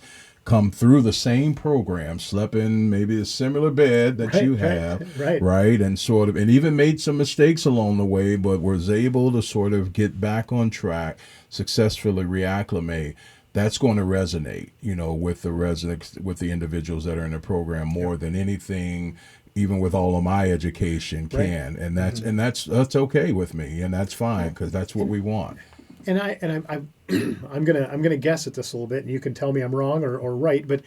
come through the same program, slept in maybe a similar bed that you have, right, and sort of, and even made some mistakes along the way, but was able to sort of get back on track, successfully reacclimate. That's going to resonate, with the individuals that are in the program more than anything, even with all of my education can. And that's okay with me, and that's fine, because that's what we want. And I'm gonna guess at this a little bit, and you can tell me I'm wrong or right, but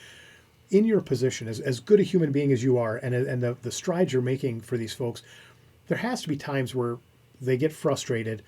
in your position as good a human being as you are, and the strides you're making for these folks, there has to be times where they get frustrated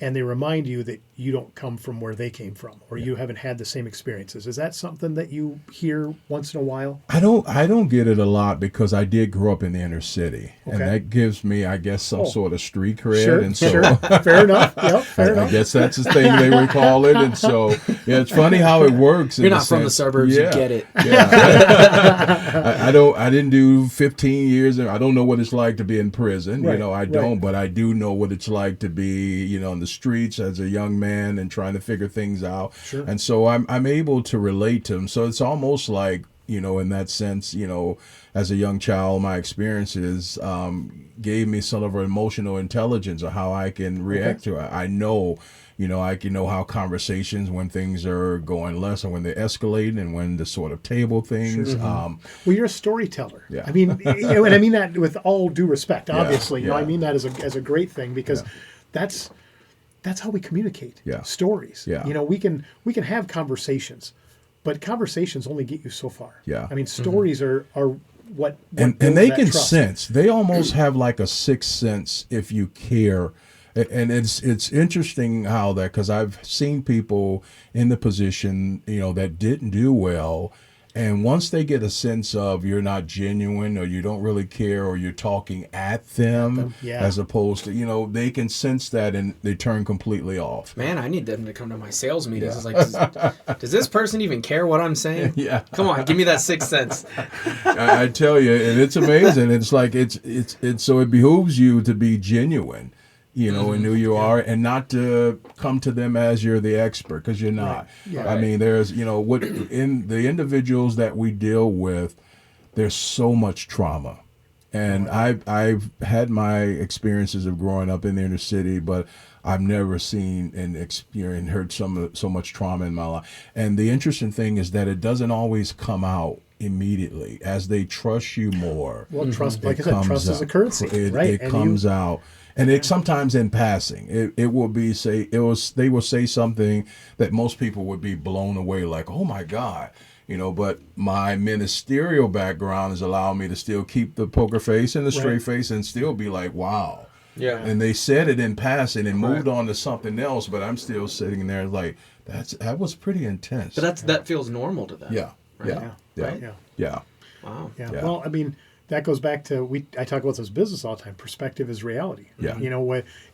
and they remind you that you don't come from where they came from, or you haven't had the same experiences. Is that something that you hear once in a while? I don't get it a lot, because I did grow up in the inner city, and that gives me, I guess, some sort of street cred. Sure, and so fair enough. Yep, fair enough. I guess that's the thing they would call it. And so, it's funny how it works. You're not from the suburbs, you get it. Yeah. I didn't do 15 years. I don't know what it's like to be in prison. I don't, but I do know what it's like to be, in the streets as a young man and trying to figure things out. Sure. And so I'm able to relate to them. So it's almost like, in that sense, as a young child, my experiences gave me sort of an emotional intelligence of how I can react to it. I know, I can know how conversations, when things are going less, or when they escalate, and when to sort of table things. Sure. Well, you're a storyteller. Yeah. I mean, and I mean that with all due respect, obviously. I mean that as a great thing, because that's how we communicate. Stories. We can have conversations, but conversations only get you so far. I mean, stories are what and they can sense. They almost have like a sixth sense if you care. And it's interesting how that, because I've seen people in the position, that didn't do well. And once they get a sense of you're not genuine, or you don't really care, or you're talking at them, as opposed to, they can sense that, and they turn completely off. Man, I need them to come to my sales meetings. It's like, does this person even care what I'm saying? Come on, give me that sixth sense. I tell you, and it's amazing. It's like, it's so it behooves you to be genuine, in who you are, and not to come to them as you're the expert, because you're not. I mean, there's, what in the individuals that we deal with, there's so much trauma. And I've had my experiences of growing up in the inner city, but I've never seen and experienced and heard so much trauma in my life. And the interesting thing is that it doesn't always come out immediately as they trust you more. Well, trust, like I said, trust is a currency, right? It comes out. And it sometimes in passing, they will say something that most people would be blown away, like, oh my God, but my ministerial background has allowed me to still keep the poker face and the straight face and still be like, wow. Yeah. And they said it in passing and moved on to something else, but I'm still sitting there like, that was pretty intense. But that feels normal to them. Yeah. Right? Yeah. Wow. Yeah. Well, I mean, that goes back to I talk about this business all the time. Perspective is reality. Yeah.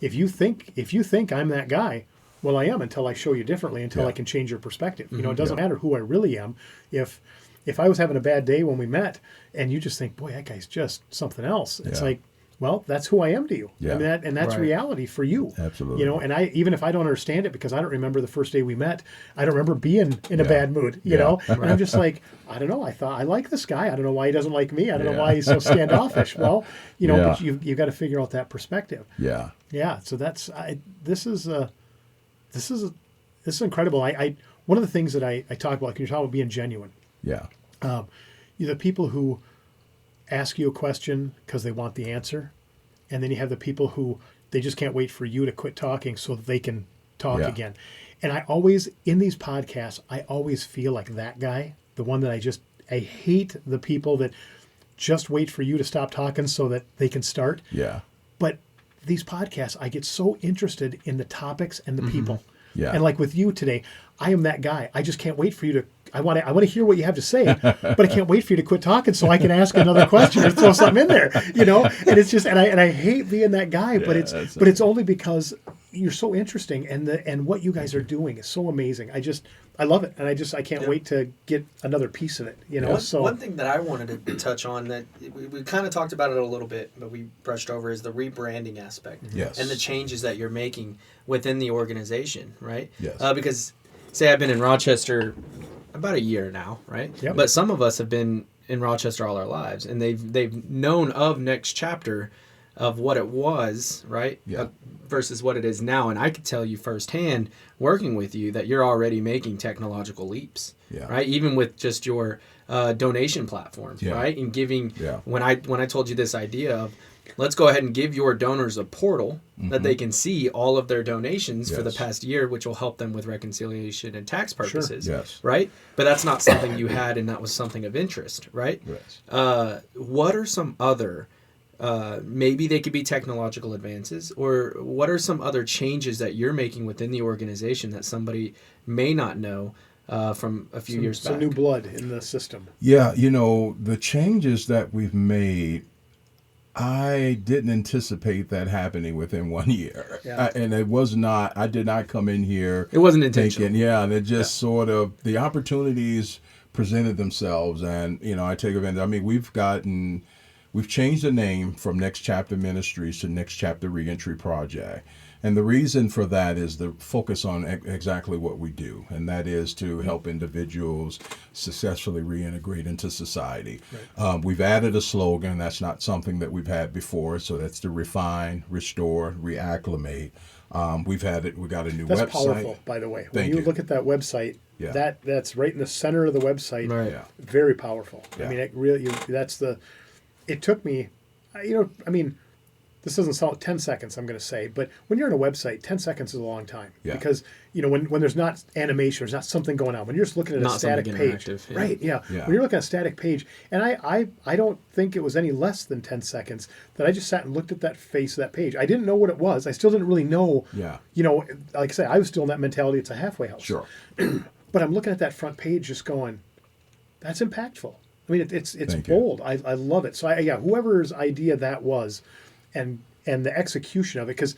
If you think I'm that guy, well, I am, until I show you differently, until I can change your perspective. It doesn't matter who I really am. If I was having a bad day when we met, and you just think, boy, that guy's just something else. It's like, well, that's who I am to you. Yeah. I mean, that's reality for you. Absolutely. And even if I don't understand it, because I don't remember the first day we met, I don't remember being in a bad mood, you know? And I'm just like, I don't know. I thought I like this guy. I don't know why he doesn't like me. I don't know why he's so standoffish. Well, but you've got to figure out that perspective. Yeah. Yeah. So this is incredible. One of the things that I talk about, like, you're talking about being genuine. Yeah. The people who ask you a question because they want the answer, and then you have the people who they just can't wait for you to quit talking so that they can talk again. And I always, in these podcasts, I always feel like that guy, the one that I hate the people that just wait for you to stop talking so that they can start. Yeah. But these podcasts, I get so interested in the topics and the people. Yeah. And like with you today, I am that guy. I just can't wait for you to. I want to hear what you have to say, but I can't wait for you to quit talking so I can ask another question or throw something in there, And it's just, and I hate being that guy, but it's only because you're so interesting, and what you guys are doing is so amazing. I love it, and I can't wait to get another piece of it, So one thing that I wanted to touch on that we kind of talked about it a little bit, but we brushed over, is the rebranding aspect, and the changes that you're making within the organization, right? Yes. Because say I've been in Rochester about a year now, right? Yep. But some of us have been in Rochester all our lives, and they've known of Next Chapter, of what it was, right? Yeah. Versus what it is now. And I could tell you firsthand, working with you, that you're already making technological leaps, Yeah. right? Even with just your donation platform, Yeah. right? And giving, Yeah. when I told you this idea of, let's go ahead and give your donors a portal that they can see all of their donations for the Yes. past year, which will help them with reconciliation and tax purposes, Yes. right? But that's not something you had, and that was something of interest, right? Yes. What are some other, maybe they could be technological advances, or what are some other changes that you're making within the organization that somebody may not know from a few years back? Some new blood in the system. Yeah, the changes that we've made, I didn't anticipate that happening within 1 year. Yeah. And I did not come in here. It wasn't intentional. Thinking, and it just sort of, the opportunities presented themselves, and, I take advantage. I mean, we've changed the name from Next Chapter Ministries to Next Chapter Reentry Project. And the reason for that is the focus on exactly what we do, and that is to help individuals successfully reintegrate into society. Right. We've added a slogan. That's not something that we've had before, so that's to refine, restore, reacclimate. We've got a new website. That's powerful, by the way. When Thank you you. look at that website, that's right in the center of the website. Right. Yeah. Very powerful. Yeah. I mean, it took me, this doesn't sound 10 seconds, I'm going to say, but when you're on a website, 10 seconds is a long time. Yeah. Because, when there's not animation, there's not something going on. When you're just looking at Not a static something page. interactive, yeah. Right, yeah. Yeah. When you're looking at a static page, and I don't think it was any less than 10 seconds that I just sat and looked at that face of that page. I didn't know what it was. I still didn't really know. Yeah. Like I say, I was still in that mentality, it's a halfway house. Sure. But I'm looking at that front page just going, that's impactful. I mean, it's Thank you. bold. I love it. So whoever's idea that was, and the execution of it, because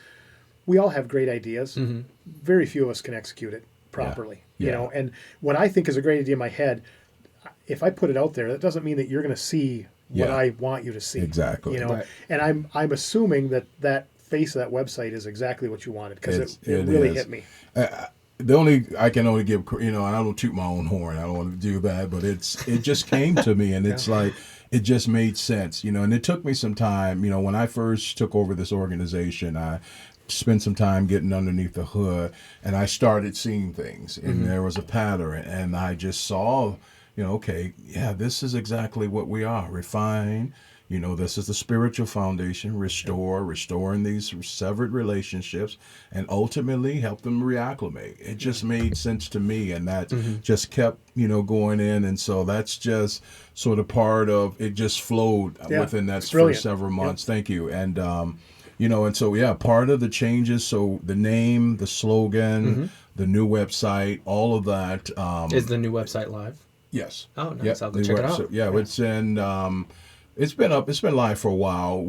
we all have great ideas. Mm-hmm. Very few of us can execute it properly. Yeah. And what I think is a great idea in my head, if I put it out there, that doesn't mean that you're going to see what Yeah. I want you to see. Exactly. Right. And I'm assuming that face of that website is exactly what you wanted, because it really is. hit me. I can only give, and I don't toot my own horn. I don't want to do that, but it just came to me, and it's like, it just made sense, and it took me some time. When I first took over this organization, I spent some time getting underneath the hood, and I started seeing things, and there was a pattern, and I just saw, okay, this is exactly what we are. Refine. This is the spiritual foundation, restoring these severed relationships, and ultimately help them reacclimate. It just made sense to me, and that just kept, going in. And so that's just sort of part of it, just flowed within that for several months. Thank you. And, and so, part of the changes, so the name, the slogan, the new website, all of that. Is the new website live? Yes. Oh, nice. Yep, I'll go check it out. Yeah, it's in... It's been up. It's been live for a while.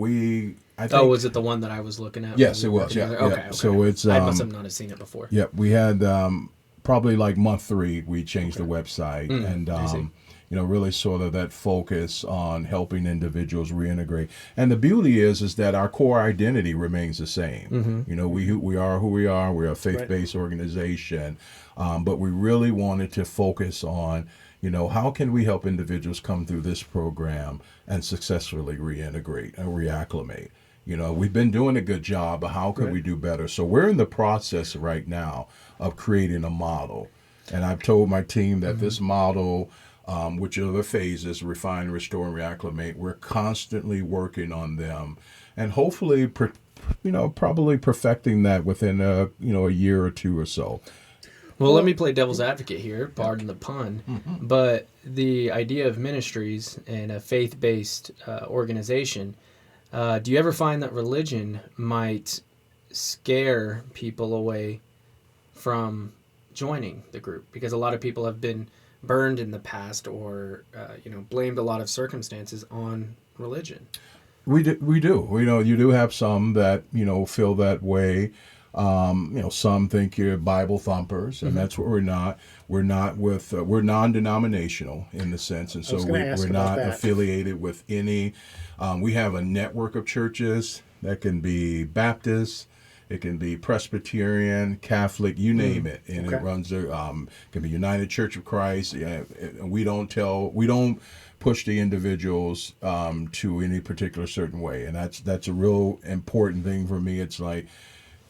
I think, was it the one that I was looking at? Yes, it was. Yeah. Okay. So it's. I must have not have seen it before. Yep. We had probably like month 3. We changed the website, and really sort of that focus on helping individuals reintegrate. And the beauty is that our core identity remains the same. We are who we are. We're a faith-based organization, but we really wanted to focus on. How can we help individuals come through this program and successfully reintegrate and reacclimate? We've been doing a good job, but how can we do better? So we're in the process right now of creating a model. And I've told my team that this model, which are the phases, refine, restore, and reacclimate, we're constantly working on them. And hopefully, probably perfecting that within a year or two or so. Well, let me play devil's advocate here, pardon the pun, but the idea of ministries and a faith-based organization, do you ever find that religion might scare people away from joining the group? Because a lot of people have been burned in the past or, blamed a lot of circumstances on religion. We do. You do have some that, feel that way. Some think you're Bible thumpers, and that's what we're not. We're non-denominational in the sense, and so we're not affiliated with any. We have a network of churches that can be Baptist, It can be Presbyterian, Catholic, you name it, and it runs. Can be United Church of Christ. We don't push the individuals to any particular certain way, and that's a real important thing for me. It's like,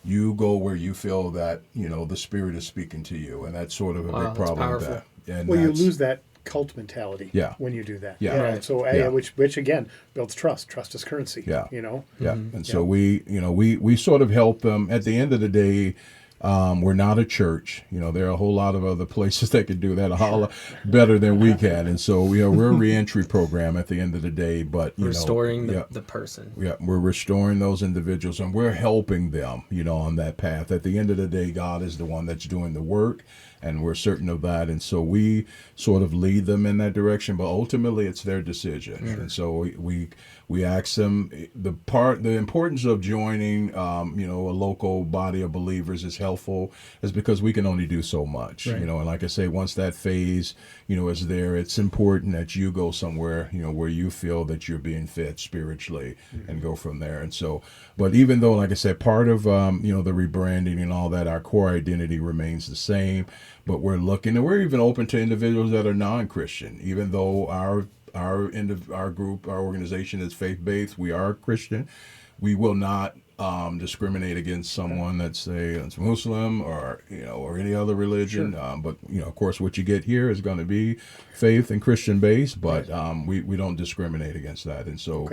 you go where you feel that the Spirit is speaking to you, and that's sort of a big problem with that. And well, you lose that cult mentality when you do that. Yeah. Right. So which again builds trust. Trust is currency. Yeah. Yeah. And so we sort of help them. At the end of the day, we're not a church. There are a whole lot of other places that can do that a whole lot better than we can. And so we're a reentry program at the end of the day. But restoring the person. Yeah, we're restoring those individuals, and we're helping them, on that path. At the end of the day, God is the one that's doing the work, and we're certain of that. And so we sort of lead them in that direction, but ultimately it's their decision. Mm-hmm. And so we ask them the importance of joining, a local body of believers is helpful, is because we can only do so much, right. And like I say, once that phase, is there, it's important that you go somewhere, where you feel that you're being fed spiritually, mm-hmm. and go from there. And so, but even though, like I said, part of, the rebranding and all that, our core identity remains the same, but we're looking, and we're even open to individuals that are non-Christian, even though our group, our organization is faith-based. We are Christian. We will not discriminate against someone that's Muslim or any other religion. Sure. But of course, what you get here is going to be faith and Christian based. But we don't discriminate against that. And so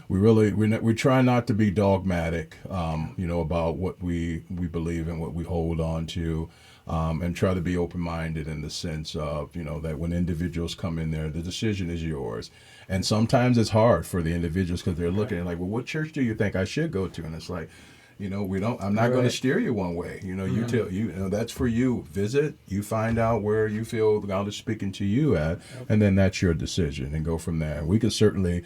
we try not to be dogmatic. About what we believe and what we hold on to. And try to be open-minded in the sense of, that when individuals come in there, the decision is yours. And sometimes it's hard for the individuals because they're looking at like, well, what church do you think I should go to? And it's like, I'm not going to steer you one way. You tell that's for you. Visit, you find out where you feel God is speaking to you at, and then that's your decision, and go from there. We can certainly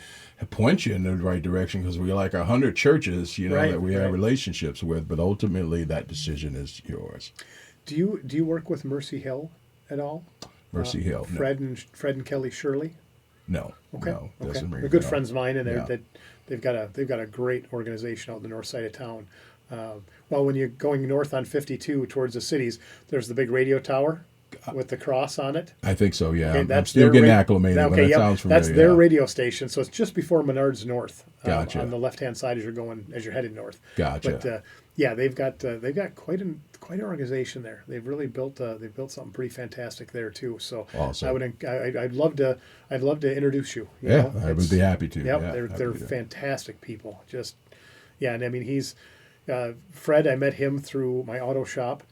point you in the right direction because we like 100 churches, that we have relationships with, but ultimately that decision is yours. Do you work with Mercy Hill at all? Mercy Hill. Fred and Kelly Shirley? No. Okay. No, okay. They're good friends of mine, and they've got a great organization out in the north side of town. Well, when you're going north on 52 towards the cities, there's the big radio tower with the cross on it. I think so. Yeah, okay, I'm still getting acclimated. Okay, but that sounds familiar. That's their radio station, so it's just before Menards North. Gotcha. On the left-hand side as you're headed north. Gotcha. But they've got quite an organization there. They've really built something pretty fantastic there too. So awesome. I'd love to introduce you. I would be happy to. Yep, they're fantastic people. Just and I mean he's Fred. I met him through my auto shop.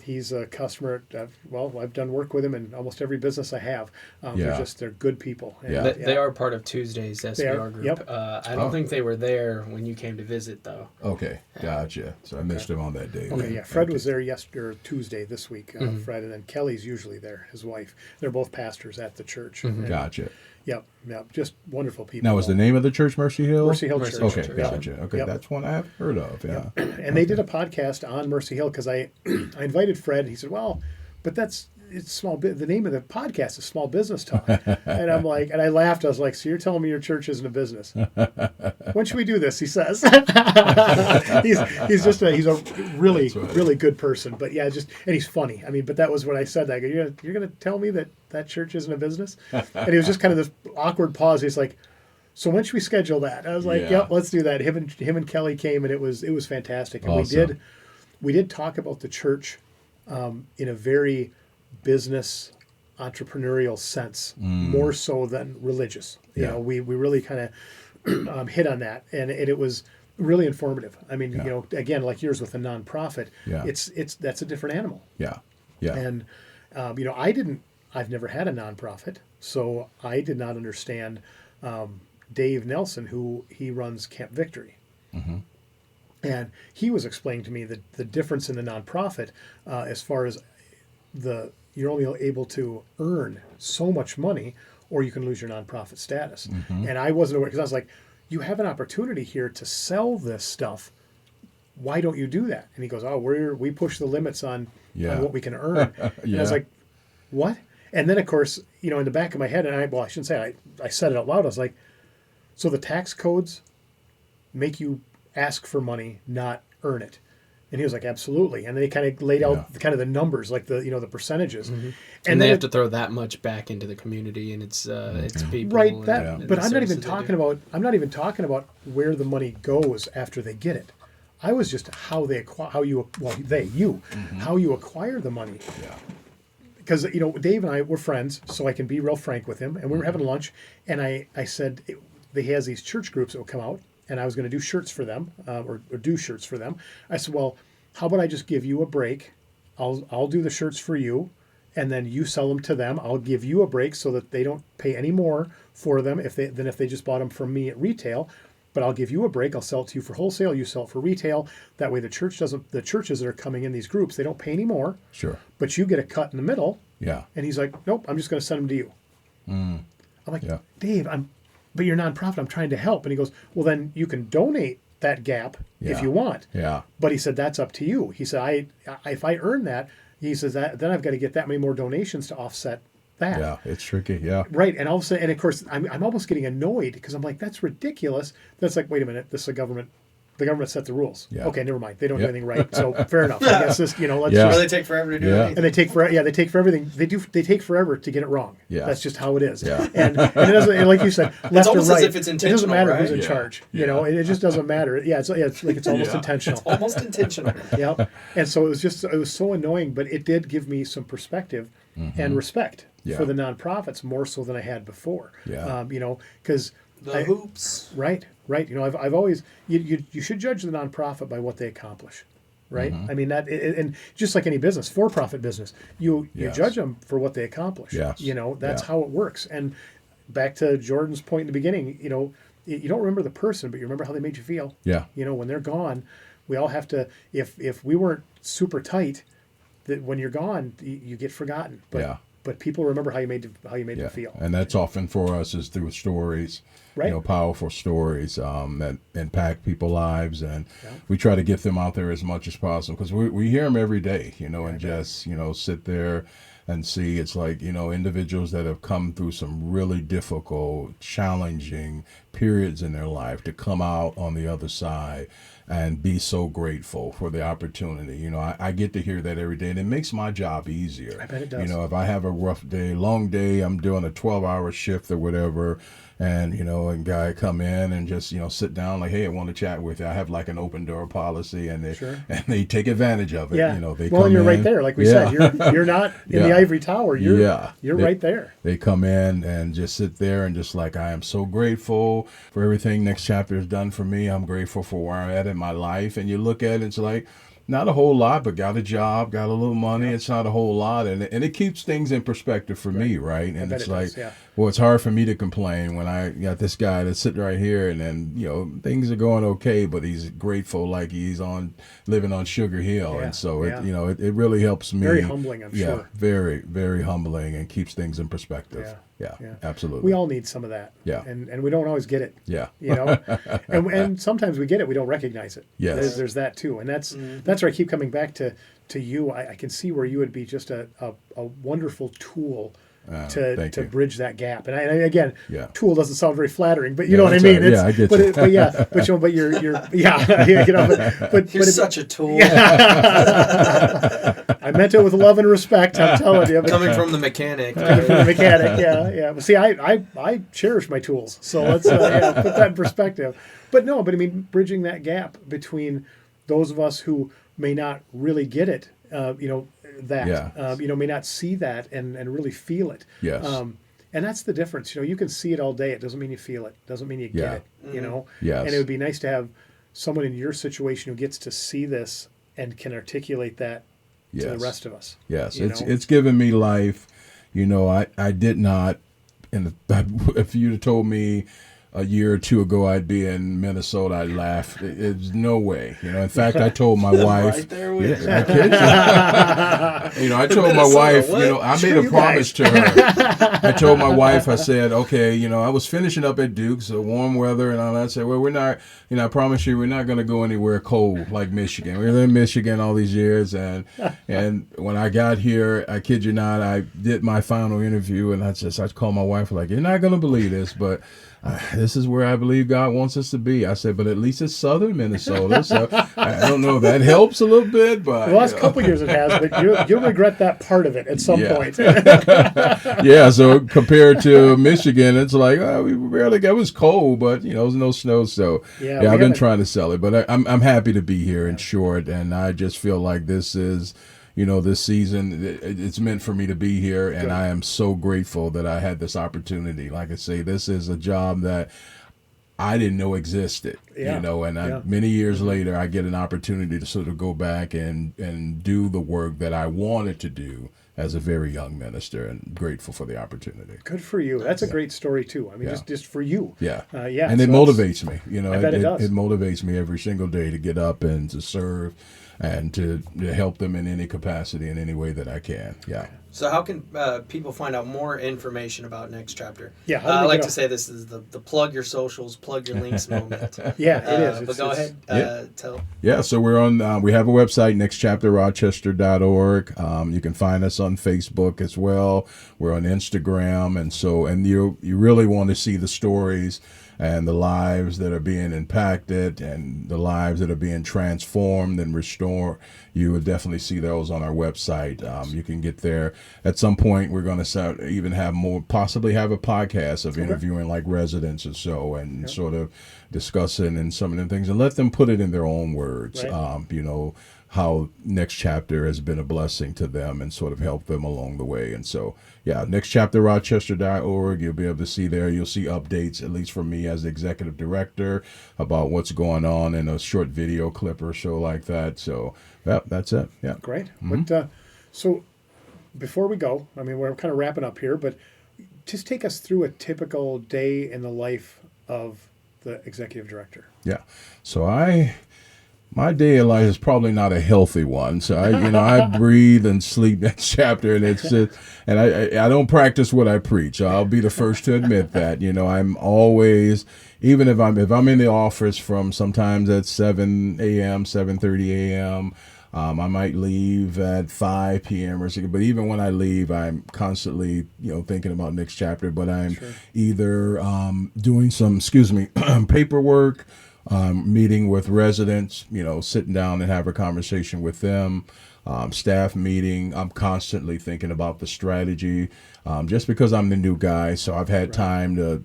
He's a customer at, I've done work with him in almost every business I have. They're good people. And, They are part of Tuesday's SBR group. Yep. I don't think they were there when you came to visit, though. Okay, gotcha. So I missed him on that day. Okay, yeah. Fred was there Tuesday this week, Fred, and then Kelly's usually there, his wife. They're both pastors at the church. Mm-hmm. Gotcha. Yep, just wonderful people. Now, is the name of the church Mercy Hill? Mercy Hill Church. Okay, gotcha. Okay, that's one I've heard of. Yeah. Yep. And they did a podcast on Mercy Hill because I invited Fred. He said, "Well, but it's small. The name of the podcast is Small Business Talk." And I'm like, and I laughed. I was like, "So you're telling me your church isn't a business? When should we do this?" He says. he's a really really good person. But and he's funny. I mean, but that was what I said. I go, "You're gonna tell me that church isn't a business?" And he was just kind of this awkward pause. He's like, "So when should we schedule that?" I was like, "Yep, let's do that." Him and Kelly came, and it was fantastic. And awesome. we did talk about the church in a very business entrepreneurial sense, more so than religious. We really kind of hit on that, and it was really informative. I mean, again, like yours with a nonprofit, that's a different animal. Yeah. And I've never had a nonprofit, so I did not understand Dave Nelson, he runs Camp Victory. Mm-hmm. And he was explaining to me the difference in the nonprofit as far as you're only able to earn so much money, or you can lose your nonprofit status. Mm-hmm. And I wasn't aware, because I was like, you have an opportunity here to sell this stuff. Why don't you do that? And he goes, we push the limits on what we can earn. And I was like, what? And then, of course, in the back of my head, and I shouldn't say it, I said it out loud. I was like, so the tax codes make you ask for money, not earn it. And he was like, absolutely. And they kind of laid out kind of the numbers, like the the percentages. Mm-hmm. And And they then have to throw that much back into the community and its people. right. and- That, and but the I'm not even services they talking do. about. I'm not even talking about where the money goes after they get it. I was just how they acquire, how you acquire the money. Yeah. Because Dave and I were friends, so I can be real frank with him. And we were having lunch, and I said he has these church groups that will come out, and I was going to do shirts for them, or do shirts for them. I said, well, how about I just give you a break? I'll do the shirts for you, and then you sell them to them. I'll give you a break so that they don't pay any more for them than if they just bought them from me at retail. But I'll give you a break. I'll sell it to you for wholesale. You sell it for retail. That way, the churches that are coming in these groups, they don't pay any more. Sure. But you get a cut in the middle. Yeah. And he's like, nope, I'm just going to send them to you. I'm like, Yeah. Dave, but you're a nonprofit. I'm trying to help. And he goes, well, then you can donate that gap if Yeah. you want. Yeah. But he said, that's up to you. He said, if I earn that, he says that then I've got to get that many more donations to offset that. Yeah. It's tricky. Yeah. Right. And all of a sudden, and of course, I'm almost getting annoyed because I'm like, that's ridiculous. That's like, wait a minute, this is a government. The government set the rules. Yeah. Okay, never mind. They don't Yep. do anything right. So fair enough. I guess this, let's Yeah. Or just they take forever to do Yeah. anything. and they take for everything. They take forever to get it wrong. Yeah. That's just how it is. Yeah. And it doesn't, and like you said, left or almost as right. if it's It doesn't intentional, matter right? who's in Yeah. charge. Yeah. It just doesn't matter. Yeah, it's like it's almost Yeah. intentional. Almost intentional. Yep. And so it was so annoying, but it did give me some perspective and respect Yeah. for the nonprofits more so than I had before. Yeah. Because The hoops. Right. I've always you should judge the nonprofit by what they accomplish, right? I mean and just like any business, for-profit business, you Yes. judge them for what they accomplish. Yes. That's Yeah. how it works. And back to Jordan's point in the beginning, you don't remember the person, but you remember how they made you feel. Yeah. When they're gone, we all have to. If we weren't super tight, that when you're gone, you get forgotten. But Yeah. but people remember how you made them Yeah. feel. And that's often for us is through stories. Right. Powerful stories that impact people's lives, and we try to get them out there as much as possible because we hear them every day, and just sit there and see. It's like individuals that have come through some really difficult, challenging periods in their life to come out on the other side and be so grateful for the opportunity. I get to hear that every day, and it makes my job easier. I bet it does. If I have a rough day, long day, I'm doing a 12-hour shift or whatever, and a guy come in and just sit down like, hey, I want to chat with you. I have like an open door policy, and they take advantage of it. Yeah. They well, come and you're in, right there, like we said. You're not in the Yeah. ivory tower. You're right there. They come in and just sit there and just like, I am so grateful for everything Next Chapter has done for me. I'm grateful for where I'm at in my life. And you look at it, it's like, not a whole lot, but got a job, got a little money. It's not a whole lot. And it keeps things in perspective for me, right? And bet it's it like, does, yeah. well, it's hard for me to complain when I got this guy that's sitting right here and then, things are going okay, but he's grateful like he's living on Sugar Hill. Yeah, And so, yeah. it really helps me. Very humbling, I'm sure. Very, very humbling and keeps things in perspective. Yeah, absolutely. We all need some of that. Yeah. And we don't always get it. Yeah. And sometimes we get it, we don't recognize it. Yes. There's that too. And that's where I keep coming back to you. I can see where you would be just a wonderful tool thank to you. bridge that gap. And again, Yeah. tool doesn't sound very flattering, but you Yeah, know what I that's mean. all right. Yeah, I get but you. but you're but You're such a tool. I meant it with love and respect. I'm telling you. But, Coming from the mechanic. from the mechanic, yeah. Well, see, I cherish my tools, so let's put that in perspective. But I mean, bridging that gap between those of us who may not really get it, may not see that and really feel it. Yes. And that's the difference. You can see it all day. It doesn't mean you feel it. Doesn't mean you get Yeah. it. Yes. And it would be nice to have someone in your situation who gets to see this and can articulate that to the Yes. rest of us. Yes, you know? it's given me life. I did not, if you'd have told me a year or two ago I'd be in Minnesota, I'd laugh. There's no way. In fact, I told my wife. Right there with you. I kid you. I told my Minnesota, wife, what? I made Screw a you promise to her. I told my wife, I said, okay, I was finishing up at Duke's, warm weather and all that. I said, well, we're not, I promise you, we're not going to go anywhere cold like Michigan. We were in Michigan all these years, and when I got here, I kid you not, I did my final interview, and I called my wife like, you're not going to believe this, but This is where I believe God wants us to be. I said, but at least it's southern Minnesota, so I don't know. That helps a little bit, but The last couple of years it has, but you'll regret that part of it at some point. Yeah, so compared to Michigan, it's like we barely got. It was cold, but there's no snow. So Yeah, I've been trying to sell it, but I'm happy to be here in short, and I just feel like this is. This season, it's meant for me to be here, and I am so grateful that I had this opportunity. Like I say, this is a job that I didn't know existed, many years later, I get an opportunity to sort of go back and do the work that I wanted to do as a very young minister, and grateful for the opportunity. Good for you. That's a great story too. I mean, just for you. Yeah. Yeah. And it motivates me. I bet it does. It motivates me every single day to get up and to serve and to help them in any capacity, in any way that I can. Yeah. So how can people find out more information about Next Chapter? Yeah, I like to say this is the plug your socials, plug your links moment. Yeah, it is. But go ahead, tell. Yeah, so we're on. We have a website, nextchapterrochester.org. You can find us on Facebook as well. We're on Instagram, and you really want to see the stories and the lives that are being impacted and the lives that are being transformed and restored. You would definitely see those on our website. You can get there. At some point, we're going to possibly have a podcast of interviewing like residents or so, and sort of discussing and some of the things, and let them put it in their own words. Right. How Next Chapter has been a blessing to them and sort of helped them along the way. And so, nextchapterrochester.org, you'll be able to see there. You'll see updates, at least from me as the executive director, about what's going on in a short video clip or so like that. So, that's it. Yeah. Great. But, so before we go, I mean, we're kind of wrapping up here, but just take us through a typical day in the life of the executive director. Yeah. So my day in life is probably not a healthy one. So I breathe and sleep Next Chapter, and it's just, and I don't practice what I preach. I'll be the first to admit that. I'm always, even if I'm in the office from sometimes at 7 a.m., 7:30 a.m. I might leave at 5 p.m. or something, but even when I leave, I'm constantly, thinking about Next Chapter. But I'm either doing some, paperwork, meeting with residents, sitting down and have a conversation with them, staff meeting. I'm constantly thinking about the strategy, just because I'm the new guy. So I've had time to,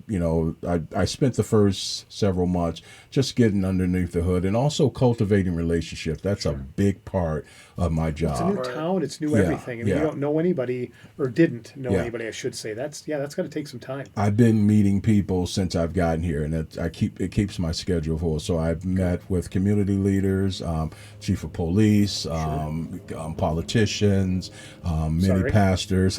I spent the first several months just getting underneath the hood and also cultivating relationships. That's a big part of my job. It's a new town. It's new everything. I mean, you don't know anybody, or didn't know anybody, I should say. That's got to take some time. I've been meeting people since I've gotten here, and it keeps my schedule full. So I've met with community leaders, chief of police, politicians, many pastors.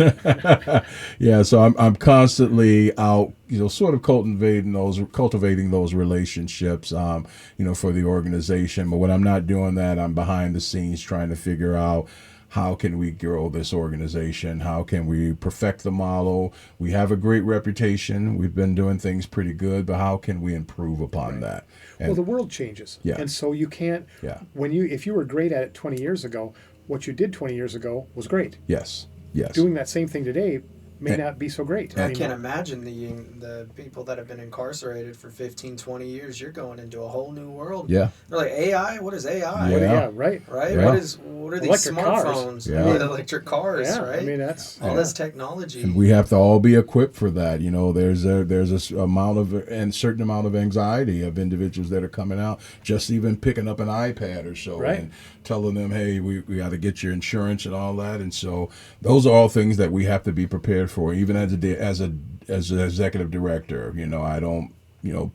Yeah, so I'm constantly out, sort of cultivating those relationships, for the organization. But when I'm not doing that, I'm behind the scenes trying to figure out how can we grow this organization? How can we perfect the model? We have a great reputation. We've been doing things pretty good, but how can we improve upon that? And, well, the world changes. Yeah. And so you can't, if you were great at it 20 years ago, what you did 20 years ago was great. Yes. Doing that same thing today may not be so great. I can't imagine the people that have been incarcerated for 15, 20 years. You're going into a whole new world. Yeah. They're like, AI? What is AI? Yeah, right. Right? Yeah. What are these Electric smartphones? cars. Yeah. Electric cars, right? I mean, that's all this technology. And we have to all be equipped for that. There's a certain amount of anxiety of individuals that are coming out, just even picking up an iPad or so, and telling them, hey, we got to get your insurance and all that. And so those are all things that we have to be prepared for, even as an executive director. I don't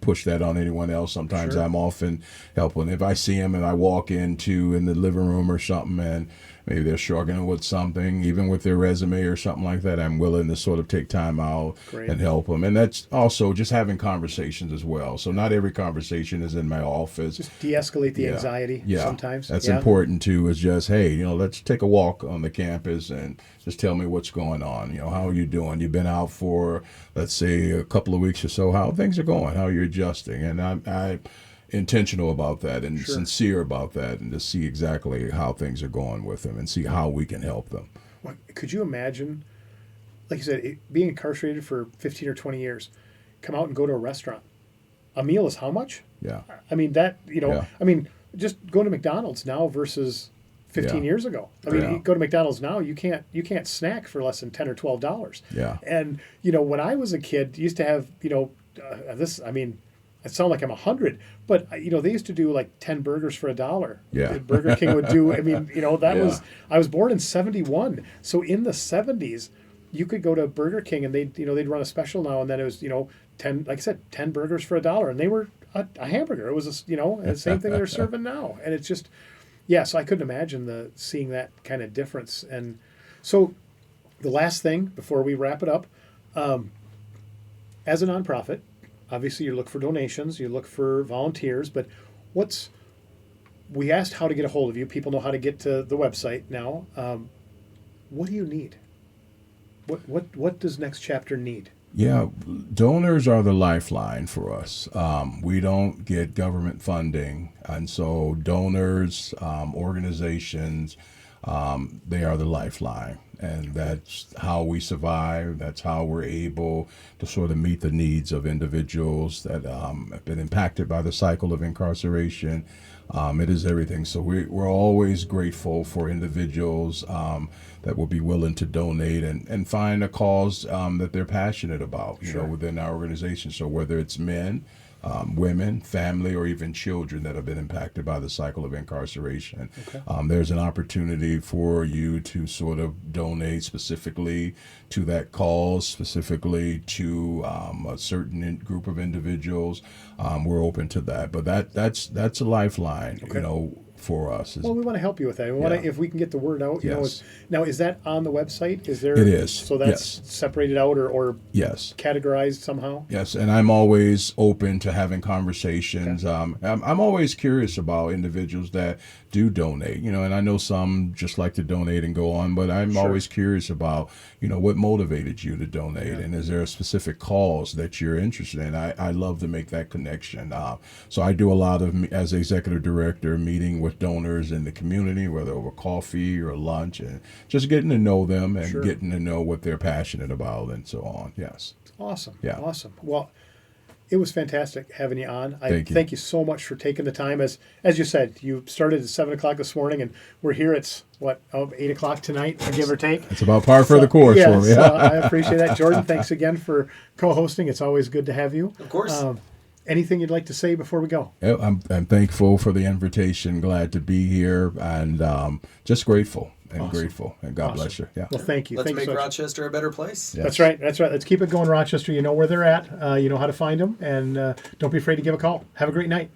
push that on anyone else. Sometimes I'm often helping. If I see them and I walk in the living room or something, and maybe they're struggling with something, even with their resume or something like that, I'm willing to sort of take time out and help them. And that's also just having conversations as well. So not every conversation is in my office. Just de-escalate the anxiety sometimes. That's important too, is just, hey, let's take a walk on the campus and just tell me what's going on. How are you doing? You've been out for, let's say, a couple of weeks or so. How things are going? How you're adjusting? And I'm intentional about that and sincere about that, and to see exactly how things are going with them and see how we can help them. Well, could you imagine, like you said, being incarcerated for 15 or 20 years? come out and go to a restaurant. A meal is how much? Yeah. I mean, that, Yeah. I mean, just go to McDonald's now versus 15 Yeah. years ago. I mean, Yeah. you go to McDonald's now, you can't snack for less than $10 or $12. Yeah. And, when I was a kid, you used to have, this, I mean, it sounds like I'm 100, but, they used to do like 10 burgers for $1. Yeah. Burger King would do, I mean, that Yeah. was, I was born in 71. So in the 70s, you could go to Burger King and they'd run a special now and then. It was, 10, like I said, 10 burgers for $1. And they were a hamburger. It was, the same thing they're serving now. And it's just, yeah, so I couldn't imagine seeing that kind of difference. And so the last thing before we wrap it up, as a nonprofit, obviously you look for donations, you look for volunteers, but we asked how to get a hold of you. People know how to get to the website now. What do you need? What does Next Chapter need? Yeah, donors are the lifeline for us. We don't get government funding, and so donors, organizations, they are the lifeline. And that's how we survive. That's how we're able to sort of meet the needs of individuals that have been impacted by the cycle of incarceration. It is everything. So we're always grateful for individuals that will be willing to donate and find a cause that they're passionate about, Sure. within our organization. So whether it's men, women, family, or even children that have been impacted by the cycle of incarceration. Okay. There's an opportunity for you to sort of donate specifically to that cause, specifically to a certain group of individuals. We're open to that, but that's a lifeline, Okay. For us. Well, we want to help you with that. If we can get the word out, Yes. Now, is that on the website? Is there? It is. So that's Yes. separated out or Yes. categorized somehow? Yes, and I'm always open to having conversations. I'm always curious about individuals that do donate, and I know some just like to donate and go on, but I'm Sure. always curious about, what motivated you to donate, and is there a specific cause that you're interested in? I love to make that connection. So I do a lot of, as executive director, meeting with donors in the community, whether over coffee or lunch, and just getting to know them and Sure. getting to know what they're passionate about and so on. Yes. Awesome. Yeah. Awesome. Well, it was fantastic having you on. Thank you. So much for taking the time. As you said, you started at 7:00 this morning, and we're here. It's 8:00 tonight, give or take. It's about par for the course Yeah, for me. so I appreciate that, Jordan. Thanks again for co-hosting. It's always good to have you. Of course. Anything you'd like to say before we go? Yeah, I'm thankful for the invitation. Glad to be here, and just grateful and Awesome. grateful. And God Awesome. bless you. Yeah. Well, thank you. Let's Thank you make so much. Rochester a better place. Yeah. That's right. That's right. Let's keep it going, Rochester. You know where they're at. You know how to find them, and don't be afraid to give a call. Have a great night.